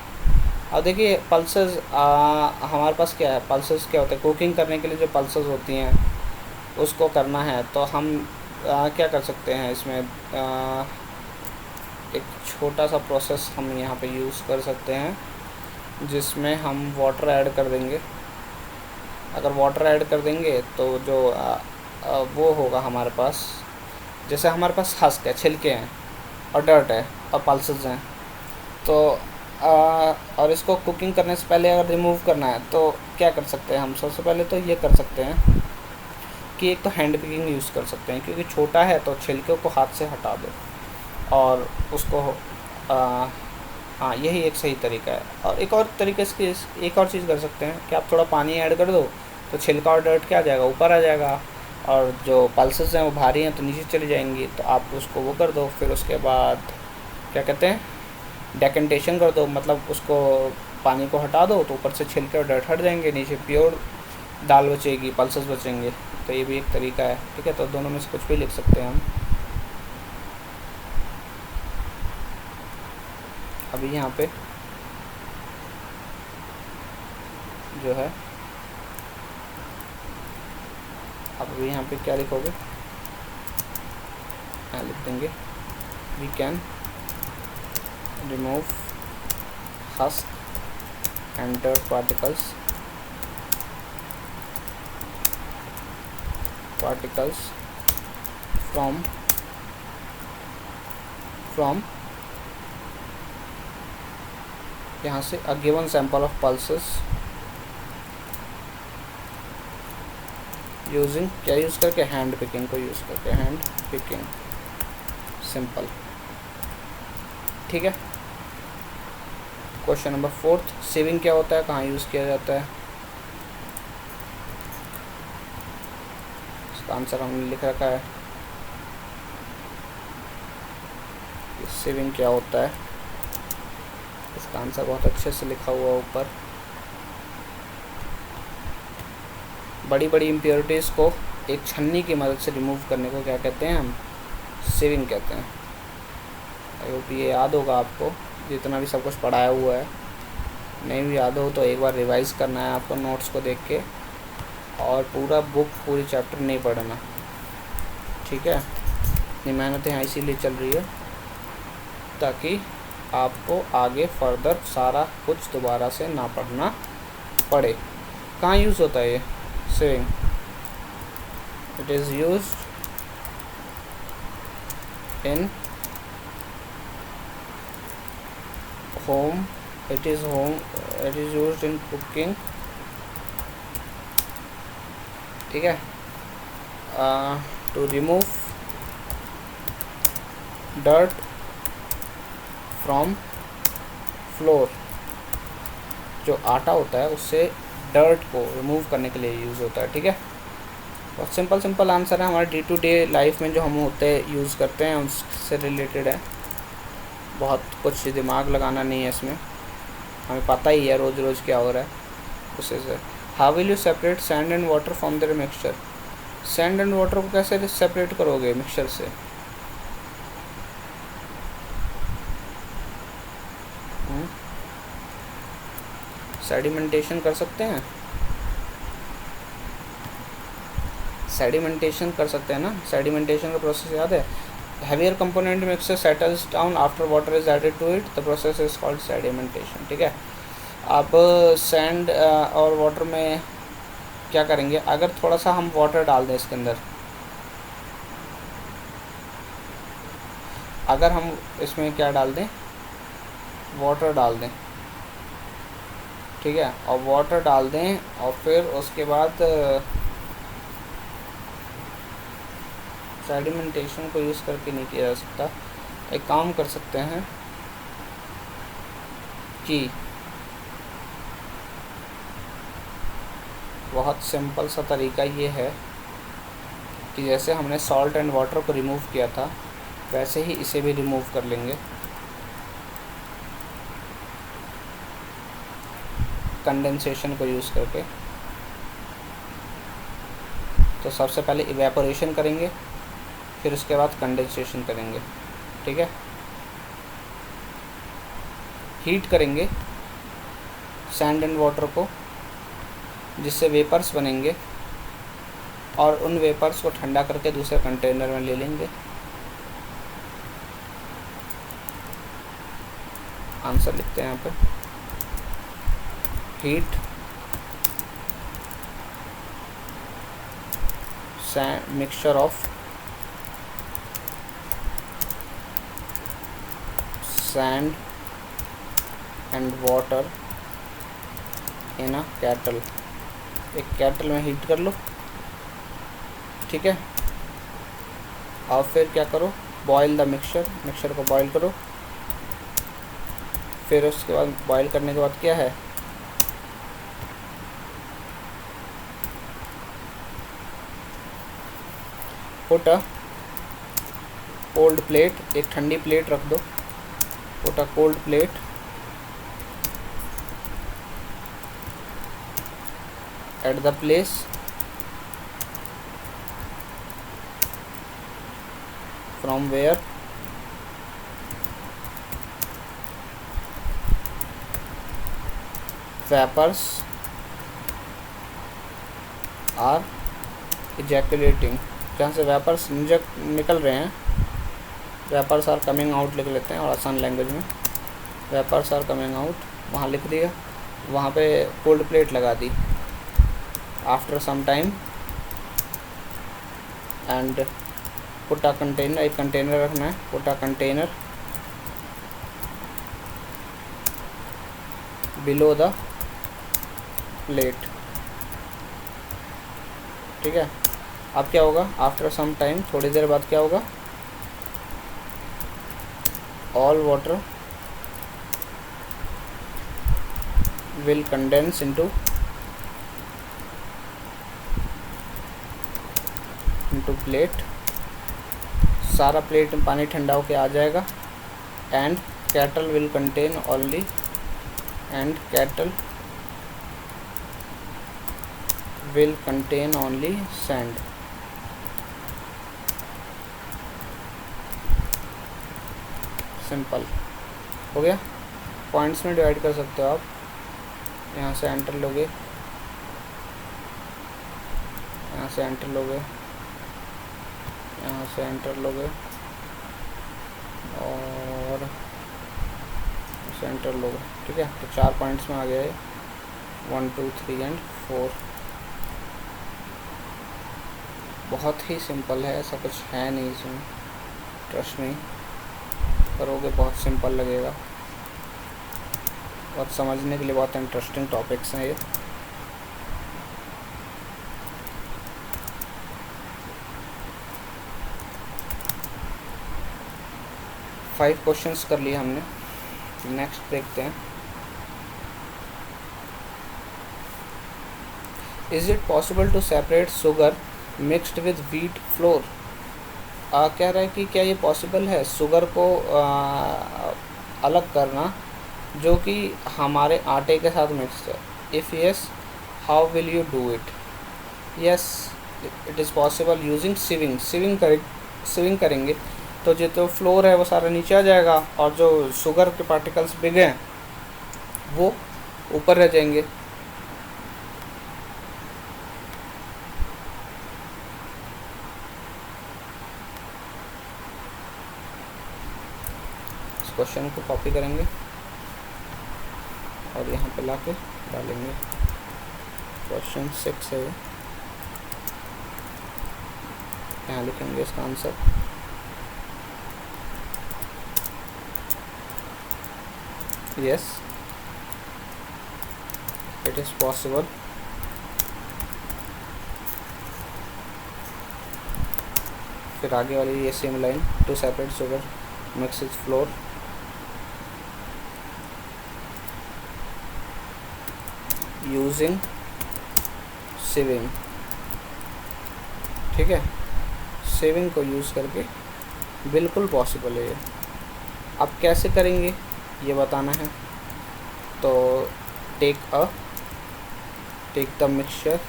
अब देखिए पल्सेस हमारे पास क्या है, पल्सेस क्या होते हैं? कुकिंग करने के लिए जो पल्सेस होती हैं उसको करना है, तो हम क्या कर सकते हैं इसमें? एक छोटा सा प्रोसेस हम यहाँ पे यूज़ कर सकते हैं, जिसमें हम वाटर ऐड कर देंगे। अगर वाटर ऐड कर देंगे तो जो वो होगा हमारे पास, जैसे हमारे पास हस्क है, छिलके हैं, और डर्ट है और पल्सेस हैं, तो और इसको कुकिंग करने से पहले अगर रिमूव करना है तो क्या कर सकते हैं हम? सबसे पहले तो ये कर सकते हैं कि एक तो हैंड पिकिंग यूज़ कर सकते हैं, क्योंकि छोटा है तो छिलके को हाथ से हटा दो और उसको हाँ, यही एक सही तरीका है। और एक और तरीके से एक और चीज़ कर सकते हैं कि आप थोड़ा पानी ऐड कर दो तो छिलका और डर्ट क्या आ जाएगा? ऊपर आ जाएगा, और जो पल्सेस हैं वो भारी हैं तो नीचे चली जाएंगी, तो आप उसको वो कर दो। फिर उसके बाद क्या कहते हैं, डेकेंटेशन कर दो, मतलब उसको पानी को हटा दो तो ऊपर से छिलके और डर्ट हट जाएंगे, नीचे प्योर दाल बचेगी, पल्सेस बचेंगे। तो ये भी एक तरीका है। ठीक है, तो दोनों में से कुछ भी लिख सकते हैं हम। अभी यहाँ पे जो है, अब अभी यहाँ पे क्या लिखोगे? यहाँ लिख देंगे we can remove husk and dirt particles from यहाँ से a given sample of pulses using, क्या यूज़ करके? हैंड पिकिंग को यूज़ करके, हैंड पिकिंग, सिंपल। ठीक है, क्वेश्चन नंबर 4, सीविंग क्या होता है, कहाँ यूज़ किया जाता है? इसका आंसर हमने लिख रखा है। सीविंग क्या होता है, इसका आंसर बहुत अच्छे से लिखा हुआ ऊपर। बड़ी बड़ी इम्प्योरिटीज़ को एक छन्नी की मदद से रिमूव करने को क्या कहते हैं? हम सीविंग कहते हैं। आई होप ये याद होगा आपको, जितना भी सब कुछ पढ़ाया हुआ है। नहीं भी याद हो तो एक बार रिवाइज़ करना है आपको नोट्स को देख के, और पूरा बुक, पूरी चैप्टर नहीं पढ़ना। ठीक है, इतनी मेहनत यहाँ इसीलिए चल रही है ताकि आपको आगे फर्दर सारा कुछ दोबारा से ना पढ़ना पड़े। कहाँ यूज़ होता है ये sieving? It is used in home, it is used in cooking. ठीक है, to remove dirt from floor, जो आटा होता है उससे डर्ट को रिमूव करने के लिए यूज़ होता है। ठीक है, बहुत सिंपल आंसर है, हमारे डे टू डे लाइफ में जो हम होते यूज़ करते हैं उससे रिलेटेड है। बहुत कुछ दिमाग लगाना नहीं है इसमें, हमें पता ही है रोज़ रोज़ क्या हो रहा है उससे से। How will you separate sand and water from their mixture? Sand and water को कैसे सेपरेट करोगे मिक्सचर से? सेडिमेंटेशन कर सकते हैं, सेडिमेंटेशन कर सकते हैं ना। सेडिमेंटेशन का प्रोसेस याद है? heavier component mixture settles down after water is added to it. The process is called sedimentation. ठीक है, अब सैंड और वाटर में क्या करेंगे, अगर थोड़ा सा हम वाटर डाल दें इसके अंदर, अगर हम इसमें क्या डाल दें, वाटर डाल दें, ठीक है, और वाटर डाल दें और फिर उसके बाद सेडिमेंटेशन को यूज़ करके नहीं किया जा सकता। एक काम कर सकते हैं कि बहुत सिंपल सा तरीका ये है कि जैसे हमने सॉल्ट एंड वाटर को रिमूव किया था वैसे ही इसे भी रिमूव कर लेंगे कंडेंसेशन को यूज़ करके। तो सबसे पहले इवेपोरेशन करेंगे, फिर उसके बाद कंडेंसेशन करेंगे, ठीक है। हीट करेंगे सैंड एंड वाटर को, जिससे वेपर्स बनेंगे, और उन वेपर्स को ठंडा करके दूसरे कंटेनर में ले लेंगे। आंसर लिखते हैं यहाँ पे, heat mixture of sand and water in a cattle. एक कैटल में हीट कर लो, ठीक है, और फिर क्या करो, बॉयल द मिक्सचर को बॉयल करो। फिर उसके बाद बॉयल करने के बाद क्या है, पुट अ कोल्ड प्लेट, एक ठंडी प्लेट रख दो, put a cold plate at the place from where vapors are ejaculating, जहाँ से वेपर्स निकल रहे हैं, वेपर्स आर कमिंग आउट लिख लेते हैं और आसान लैंग्वेज में, वेपर्स आर कमिंग आउट, वहाँ लिख दिया, वहाँ पे कोल्ड प्लेट लगा दी। After some time and put a container, एक कंटेनर रखना है, put a container below the plate, ठीक है। अब क्या होगा, आफ्टर सम टाइम, थोड़ी देर बाद क्या होगा, all water will condense into plate, सारा प्लेट में पानी ठंडा होके आ जाएगा। And cattle will contain only, and cattle will contain only sand. Simple हो गया। पॉइंट्स में डिवाइड कर सकते हो आप, यहाँ से एंटर लोगे, यहाँ से एंटर लोगे, यहाँ से एंटर लोगे और सेंटर लोगे, ठीक है। तो 4 पॉइंट्स में आ गया है, 1 2 3 एंड 4। बहुत ही सिंपल है, ऐसा कुछ है नहीं इसमें, ट्रस्ट में करोगे बहुत सिंपल लगेगा, बहुत समझने के लिए बहुत इंटरेस्टिंग टॉपिक्स हैं ये। फाइव क्वेश्चंस कर लिए हमने, नेक्स्ट देखते हैं। Is it possible to separate sugar mixed with wheat flour? कह रहा है कि क्या ये पॉसिबल है शुगर को अलग करना जो कि हमारे आटे के साथ मिक्स है। If yes, how will you do it? Yes, it is possible using sieving. Sieving करेंगे तो जो फ्लोर है वो सारा नीचे आ जाएगा और जो शुगर के पार्टिकल्स बिग हैं वो ऊपर रह जाएंगे। क्वेश्चन को कॉपी करेंगे और यहाँ पे ला के डालेंगे। क्वेश्चन 6 है, यहाँ लिखेंगे इसका answer. Yes, it is possible. फिर आगे वाली ये same line, to separate sugar mix with flour using sieving. ठीक है, सिविंग को यूज़ करके बिल्कुल पॉसिबल है ये। अब कैसे करेंगे ये बताना है। तो take the mixture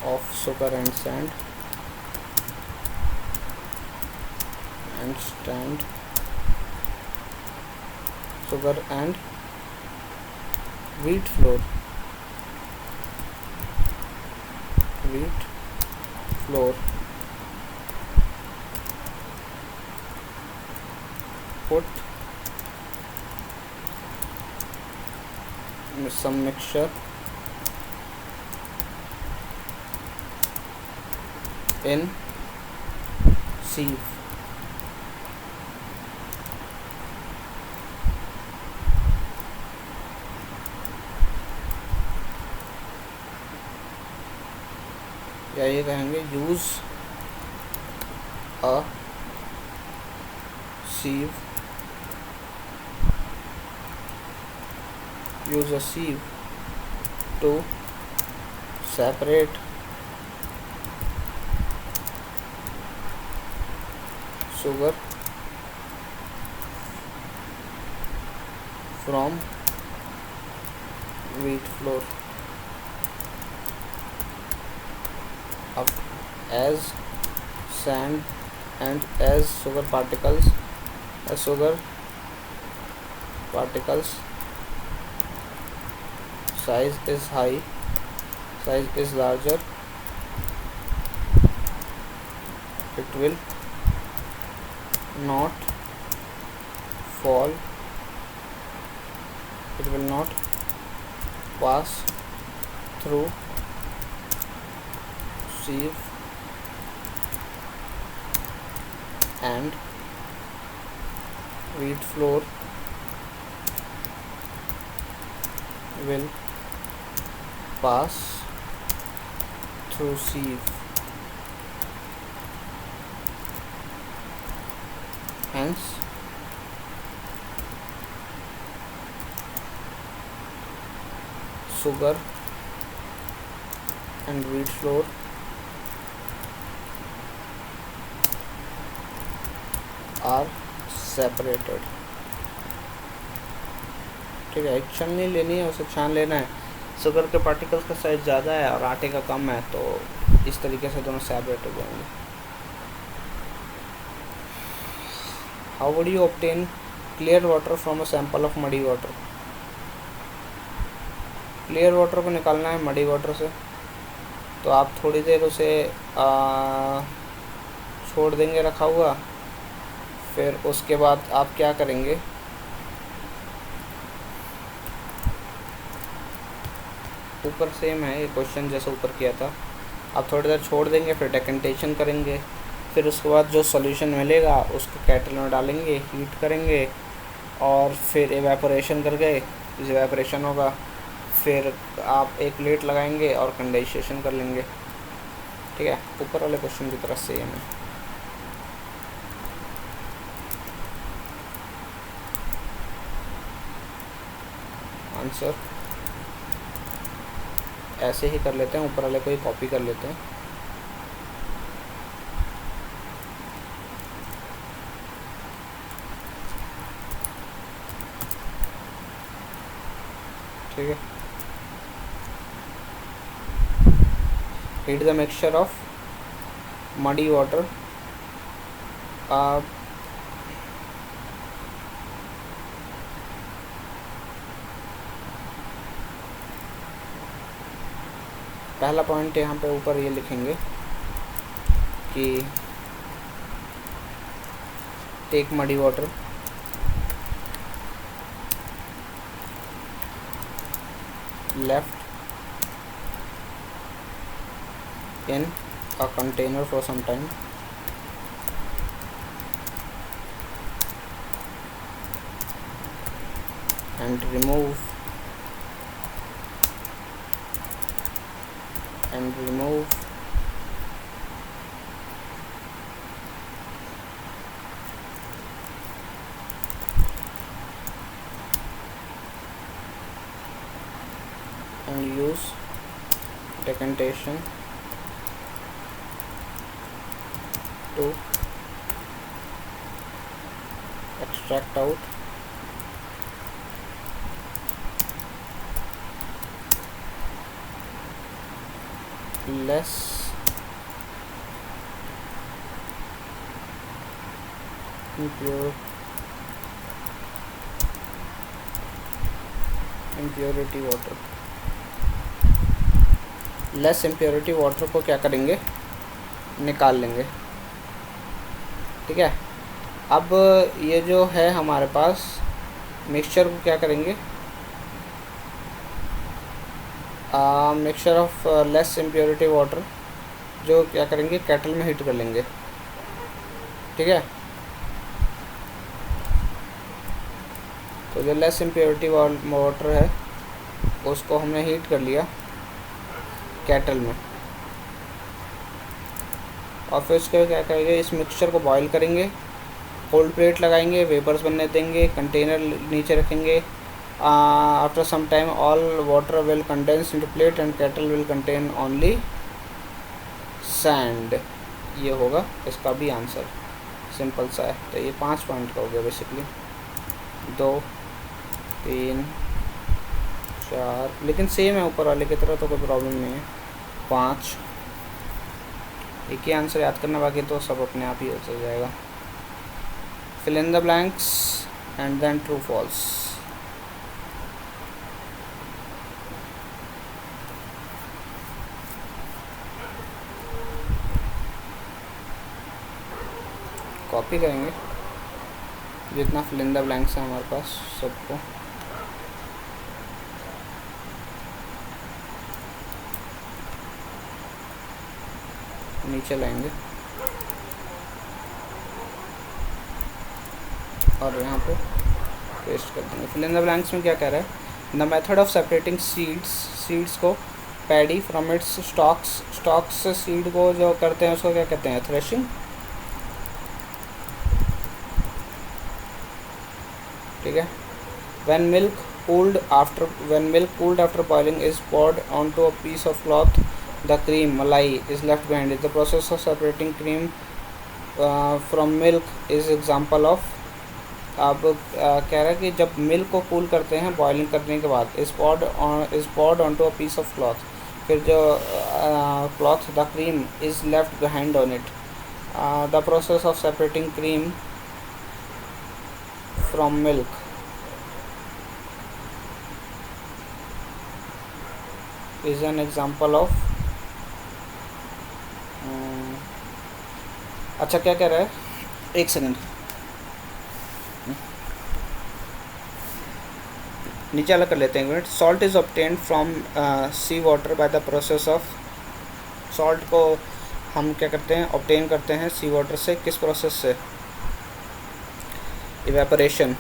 of sugar and sand sugar and wheat flour put some mixture in sieve। या ये कहेंगे use a sieve to separate sugar from wheat flour। अब as sand and as sugar particles size is larger, it will not pass through sieve and wheat flour will pass through sieve, hence sugar and wheat flour are separated। ठीक है, एक छन्नी लेनी है, उसे छान लेना है। शुगर के पार्टिकल्स का साइज ज़्यादा है और आटे का कम है, तो इस तरीके से दोनों सेपरेट हो जाएंगे। How would you obtain clear water from a sample of muddy water. Clear water को निकालना है मडी वाटर से, तो आप थोड़ी देर उसे छोड़ देंगे रखा हुआ। फिर उसके बाद आप क्या करेंगे, ऊपर सेम है ये क्वेश्चन जैसे ऊपर किया था। आप थोड़ी देर छोड़ देंगे, फिर डेकेंटेशन करेंगे। फिर उसके बाद जो सॉल्यूशन मिलेगा उसको केटल में डालेंगे, हीट करेंगे और फिर एवेपोरेशन करके, एवेपोरेशन होगा, फिर आप एक प्लेट लगाएंगे और कंडेंसेशन कर लेंगे। ठीक है, ऊपर वाले क्वेश्चन की तरह सेम है। आंसर ऐसे ही कर लेते हैं, ऊपर वाले को ही कॉपी कर लेते हैं। ठीक है, heat the mixture of muddy water. पहला पॉइंट यहाँ पे ऊपर ये लिखेंगे, कि take muddy water, left in a container for some time, and remove and use decantation to extract out less impurity water। Less impurity water को क्या करेंगे, निकाल लेंगे। ठीक है, अब ये जो है हमारे पास मिक्सचर को क्या करेंगे, mixture of less impurity water जो क्या करेंगे, केटल में हीट कर लेंगे। ठीक है, तो जो लेस इम्प्योरिटी वाटर है उसको हमने हीट कर लिया केटल में, और फिर उसके क्या करेंगे, इस मिक्सचर को बॉईल करेंगे, कोल्ड प्लेट लगाएंगे, वेपर्स बनने देंगे, कंटेनर नीचे रखेंगे। After some time all water will condense into plate and kettle will contain only sand. ये होगा इसका भी आंसर, सिंपल सा है। तो ये 5 पॉइंट का हो गया बेसिकली, 2 3 4, लेकिन सेम है ऊपर वाले की तरह तो कोई प्रॉब्लम नहीं है। 5, एक ही आंसर याद करना, बाकी तो सब अपने आप ही हो चल जाएगा। Fill in the blanks and then true false. Copy करेंगे जितना फिल इन द ब्लैंक्स है हमारे पास सबको। नीचे लाएंगे और यहाँ पे पेस्ट कर देंगे। फिल इन द ब्लैंक्स में क्या कह रहा है, the method of separating seeds को पैडी फ्रॉम इट्स स्टॉक्स से सीड को जो करते हैं उसको क्या कहते हैं, थ्रेशिंग। ठीक है, when milk cooled after boiling is poured onto a piece of cloth, the cream malai is left behind. The process of separating cream from milk is example of। अब कह रहा है कि जब मिल्क को कूल करते हैं बॉइलिंग करने के बाद, is poured onto a piece of cloth, फिर जो cloth the cream is left behind on it। The process of separating cream from milk is an example of। अच्छा क्या कह रहा है, एक सेकंड नीचे अलग कर लेते हैं एक minute. Salt is obtained from sea water by the process of. Salt को हम क्या करते हैं, ऑब्टेन करते हैं सी वाटर से, किस प्रोसेस से, evaporation.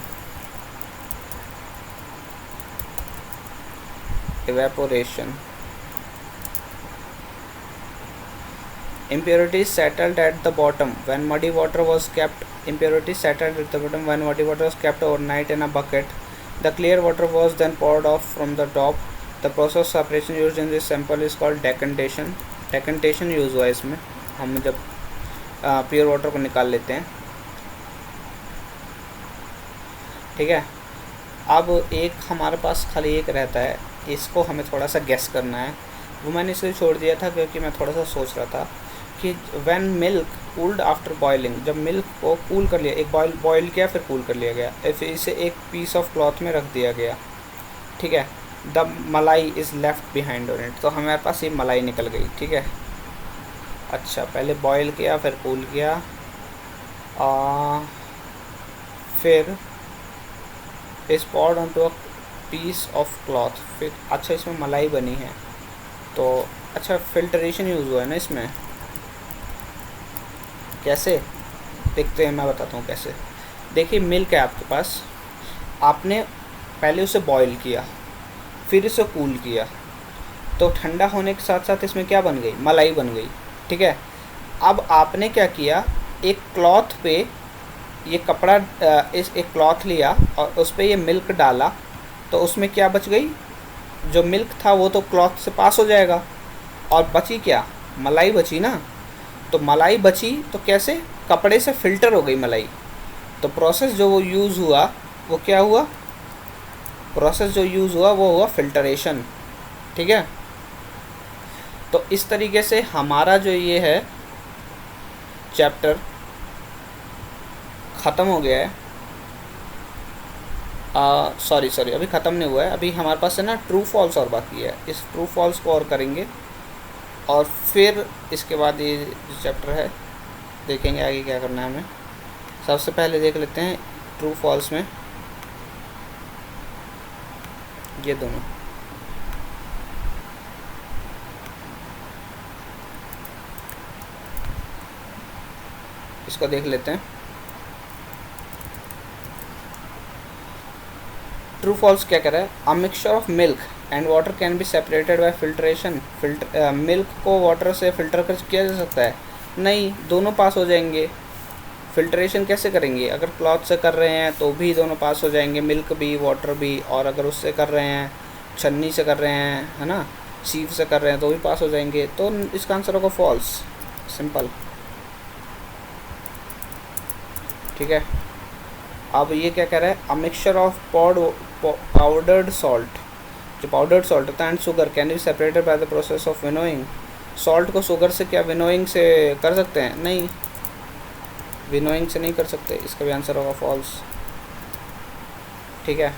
Impurities settled at the bottom when muddy water was kept overnight in a bucket. The clear water was then poured off from the top. The process of separation used in this sample is called decantation। Decantation use हुआ इसमें, हम जब pure water को निकाल लेते हैं। ठीक है, अब एक हमारे पास खाली एक रहता है, इसको हमें थोड़ा सा गेस करना है। वो मैंने इसलिए छोड़ दिया था क्योंकि मैं थोड़ा सा सोच रहा था कि when milk cooled after boiling, जब मिल्क को कूल कर लिया, एक बॉयल किया फिर कूल कर लिया गया, फिर इसे एक पीस ऑफ क्लॉथ में रख दिया गया। ठीक है, द मलाई is left behind on it, तो हमारे पास ये मलाई निकल गई। ठीक है, अच्छा, पहले बॉईल किया, फिर कूल किया, फिर इस poured onto a piece of cloth, फिर अच्छा इसमें मलाई बनी है तो अच्छा फिल्ट्रेशन यूज़ हुआ है ना इसमें। कैसे देखते हैं, मैं बताता हूँ कैसे। देखिए मिल्क है आपके पास, आपने पहले उसे बॉईल किया, फिर इसे कूल किया, तो ठंडा होने के साथ साथ इसमें क्या बन गई, मलाई बन गई। ठीक है, अब आपने क्या किया, एक क्लॉथ पे ये कपड़ा इस एक क्लॉथ लिया और उस पर ये मिल्क डाला, तो उसमें क्या बच गई, जो मिल्क था वो तो क्लॉथ से पास हो जाएगा और बची क्या, मलाई बची ना। तो मलाई बची तो कैसे, कपड़े से फ़िल्टर हो गई मलाई। तो प्रोसेस जो वो यूज़ हुआ वो क्या हुआ, प्रोसेस जो यूज़ हुआ वो हुआ फिल्टरेशन। ठीक है, तो इस तरीके से हमारा जो ये है चैप्टर ख़त्म हो गया है। सॉरी अभी ख़त्म नहीं हुआ है, अभी हमारे पास है ना ट्रू फॉल्स और बाकी है। इस ट्रू फॉल्स को और करेंगे और फिर इसके बाद ये जो चैप्टर है देखेंगे आगे क्या करना है हमें। सबसे पहले देख लेते हैं ट्रू फॉल्स में ये दोनों, इसको देख लेते हैं। ट्रू फॉल्स क्या कह रहा है, अ mixture of milk and water can be separated bye filtration. Milk को वाटर से फिल्टर कर किया जा सकता है, नहीं, दोनों पास हो जाएंगे। फिल्ट्रेशन कैसे करेंगे, अगर क्लॉथ से कर रहे हैं तो भी दोनों पास हो जाएंगे, मिल्क भी वाटर भी, और अगर उससे कर रहे हैं छन्नी से कर रहे हैं, है ना, सीव से कर रहे हैं तो भी पास हो जाएंगे। तो इसका आंसर होगा फॉल्स, सिंपल। ठीक है, अब ये क्या कह रहा है, अ मिक्सचर ऑफ पाउडर्ड सॉल्ट, जो पाउडर्ड सॉल्ट होता है, and sugar cane be separated bye the process of winnowing. Salt को शुगर से क्या विनोइंग से कर सकते हैं, नहीं, विनोइंग से नहीं कर सकते, इसका भी आंसर होगा फॉल्स। ठीक है,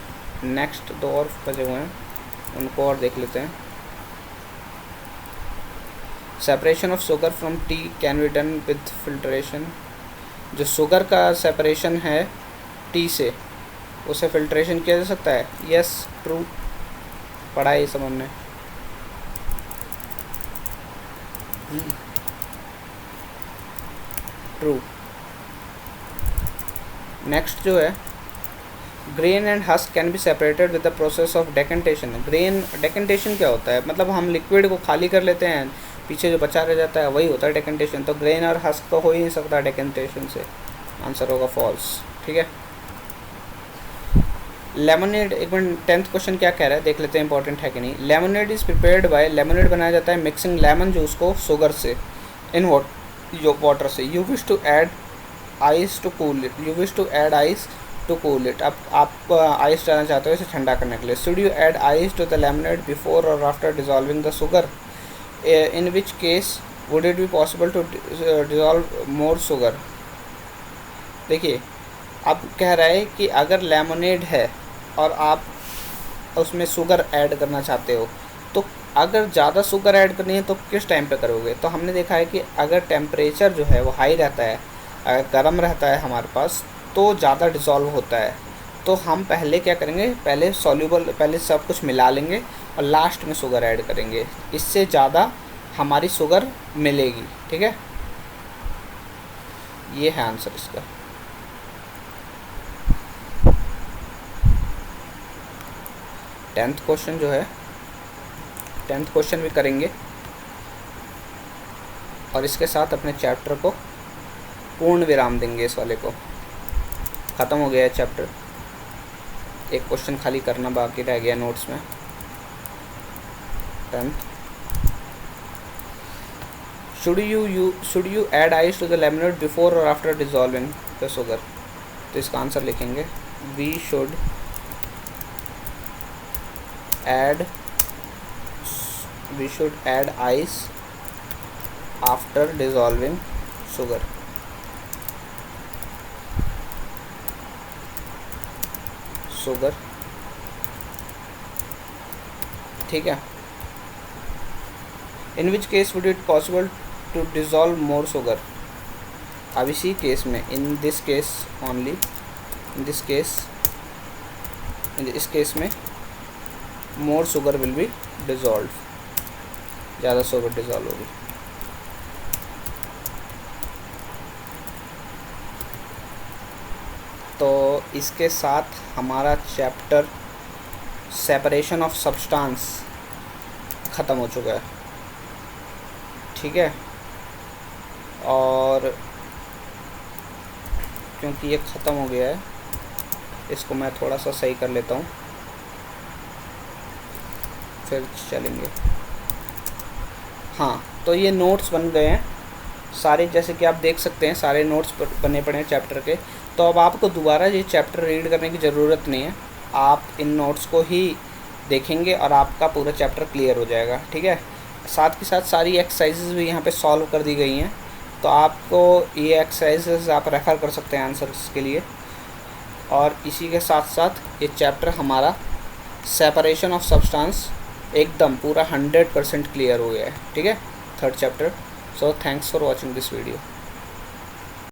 नेक्स्ट दो और बचे हुए हैं, उनको और देख लेते हैं। Separation of sugar from T can be done with filtration. जो शुगर का सेपरेशन है टी से, उसे फिल्ट्रेशन किया जा सकता है, यस ट्रू, पढ़ा है ये सब हमने। ट्रू। नेक्स्ट जो है, grain and husk can be separated with the process of decantation. Grain, decantation क्या होता है, मतलब हम लिक्विड को खाली कर लेते हैं, पीछे जो बचा रह जाता है वही होता है डेकेंटेशन। तो ग्रेन और हस्क तो हो ही नहीं सकता डेकेंटेशन से, आंसर होगा फॉल्स। ठीक है, लेमनेड, एक मिनट, 10th क्वेश्चन क्या कह रहा है देख लेते हैं, इंपॉर्टेंट है कि नहीं। Lemonade is prepared by, lemonade बनाया जाता है मिक्सिंग लेमन जूस को शुगर से इन वाटर से। You wish to add ice to cool it, you wish to add ice to cool it. अब आप आइस डालना चाहते हो इसे ठंडा करने के लिए। Should you add ice to the lemonade before और after dissolving the sugar, in which case would it be possible to dissolve more sugar. देखिए, अब कह रहा है कि अगर लेमनेड है और आप उसमें शुगर ऐड करना चाहते हो, तो अगर ज़्यादा शुगर ऐड करनी है तो किस टाइम पे करोगे। तो हमने देखा है कि अगर टेम्परेचर जो है वो हाई रहता है, अगर गर्म रहता है हमारे पास, तो ज़्यादा डिज़ोल्व होता है। तो हम पहले क्या करेंगे, पहले सॉल्यूबल, पहले सब कुछ मिला लेंगे और लास्ट में शुगर ऐड करेंगे, इससे ज़्यादा हमारी शुगर मिलेगी। ठीक है, ये है आंसर इसका। टेंथ क्वेश्चन जो है, 10th क्वेश्चन भी करेंगे और इसके साथ अपने चैप्टर को पूर्ण विराम देंगे। इस वाले को ख़त्म हो गया है चैप्टर, एक क्वेश्चन खाली करना बाकी रह गया नोट्स में। 10th, should you add ice to the lemonade before और आफ्टर डिजॉल्विंग द शुगर। तो इसका आंसर लिखेंगे, we should add ice after dissolving sugar। ठीक है, in which case would it possible to dissolve more sugar. अब इसी case में, in this case only, in this case, इस केस में more sugar will be dissolve, ज़्यादा sugar डिज़ोल्व होगी। तो इसके साथ हमारा चैप्टर सेपरेशन ऑफ सब्सटेंस ख़त्म हो चुका है, ठीक है। और क्योंकि ये ख़त्म हो गया है, इसको मैं थोड़ा सा सही कर लेता हूँ, फिर चलेंगे। हाँ, तो ये नोट्स बन गए हैं सारे, जैसे कि आप देख सकते हैं सारे नोट्स बने पड़े हैं चैप्टर के। तो अब आपको दोबारा ये चैप्टर रीड करने की ज़रूरत नहीं है, आप इन नोट्स को ही देखेंगे और आपका पूरा चैप्टर क्लियर हो जाएगा, ठीक है। साथ के साथ सारी एक्सरसाइजेज भी यहाँ पे सॉल्व कर दी गई हैं, तो आपको ये एक्सरसाइजेज आप रेफ़र कर सकते हैं आंसर्स के लिए। और इसी के साथ साथ ये चैप्टर हमारा सेपरेशन ऑफ सब्सटेंस एकदम पूरा 100% क्लियर हो गया है, ठीक है, third chapter. So thanks for watching this video.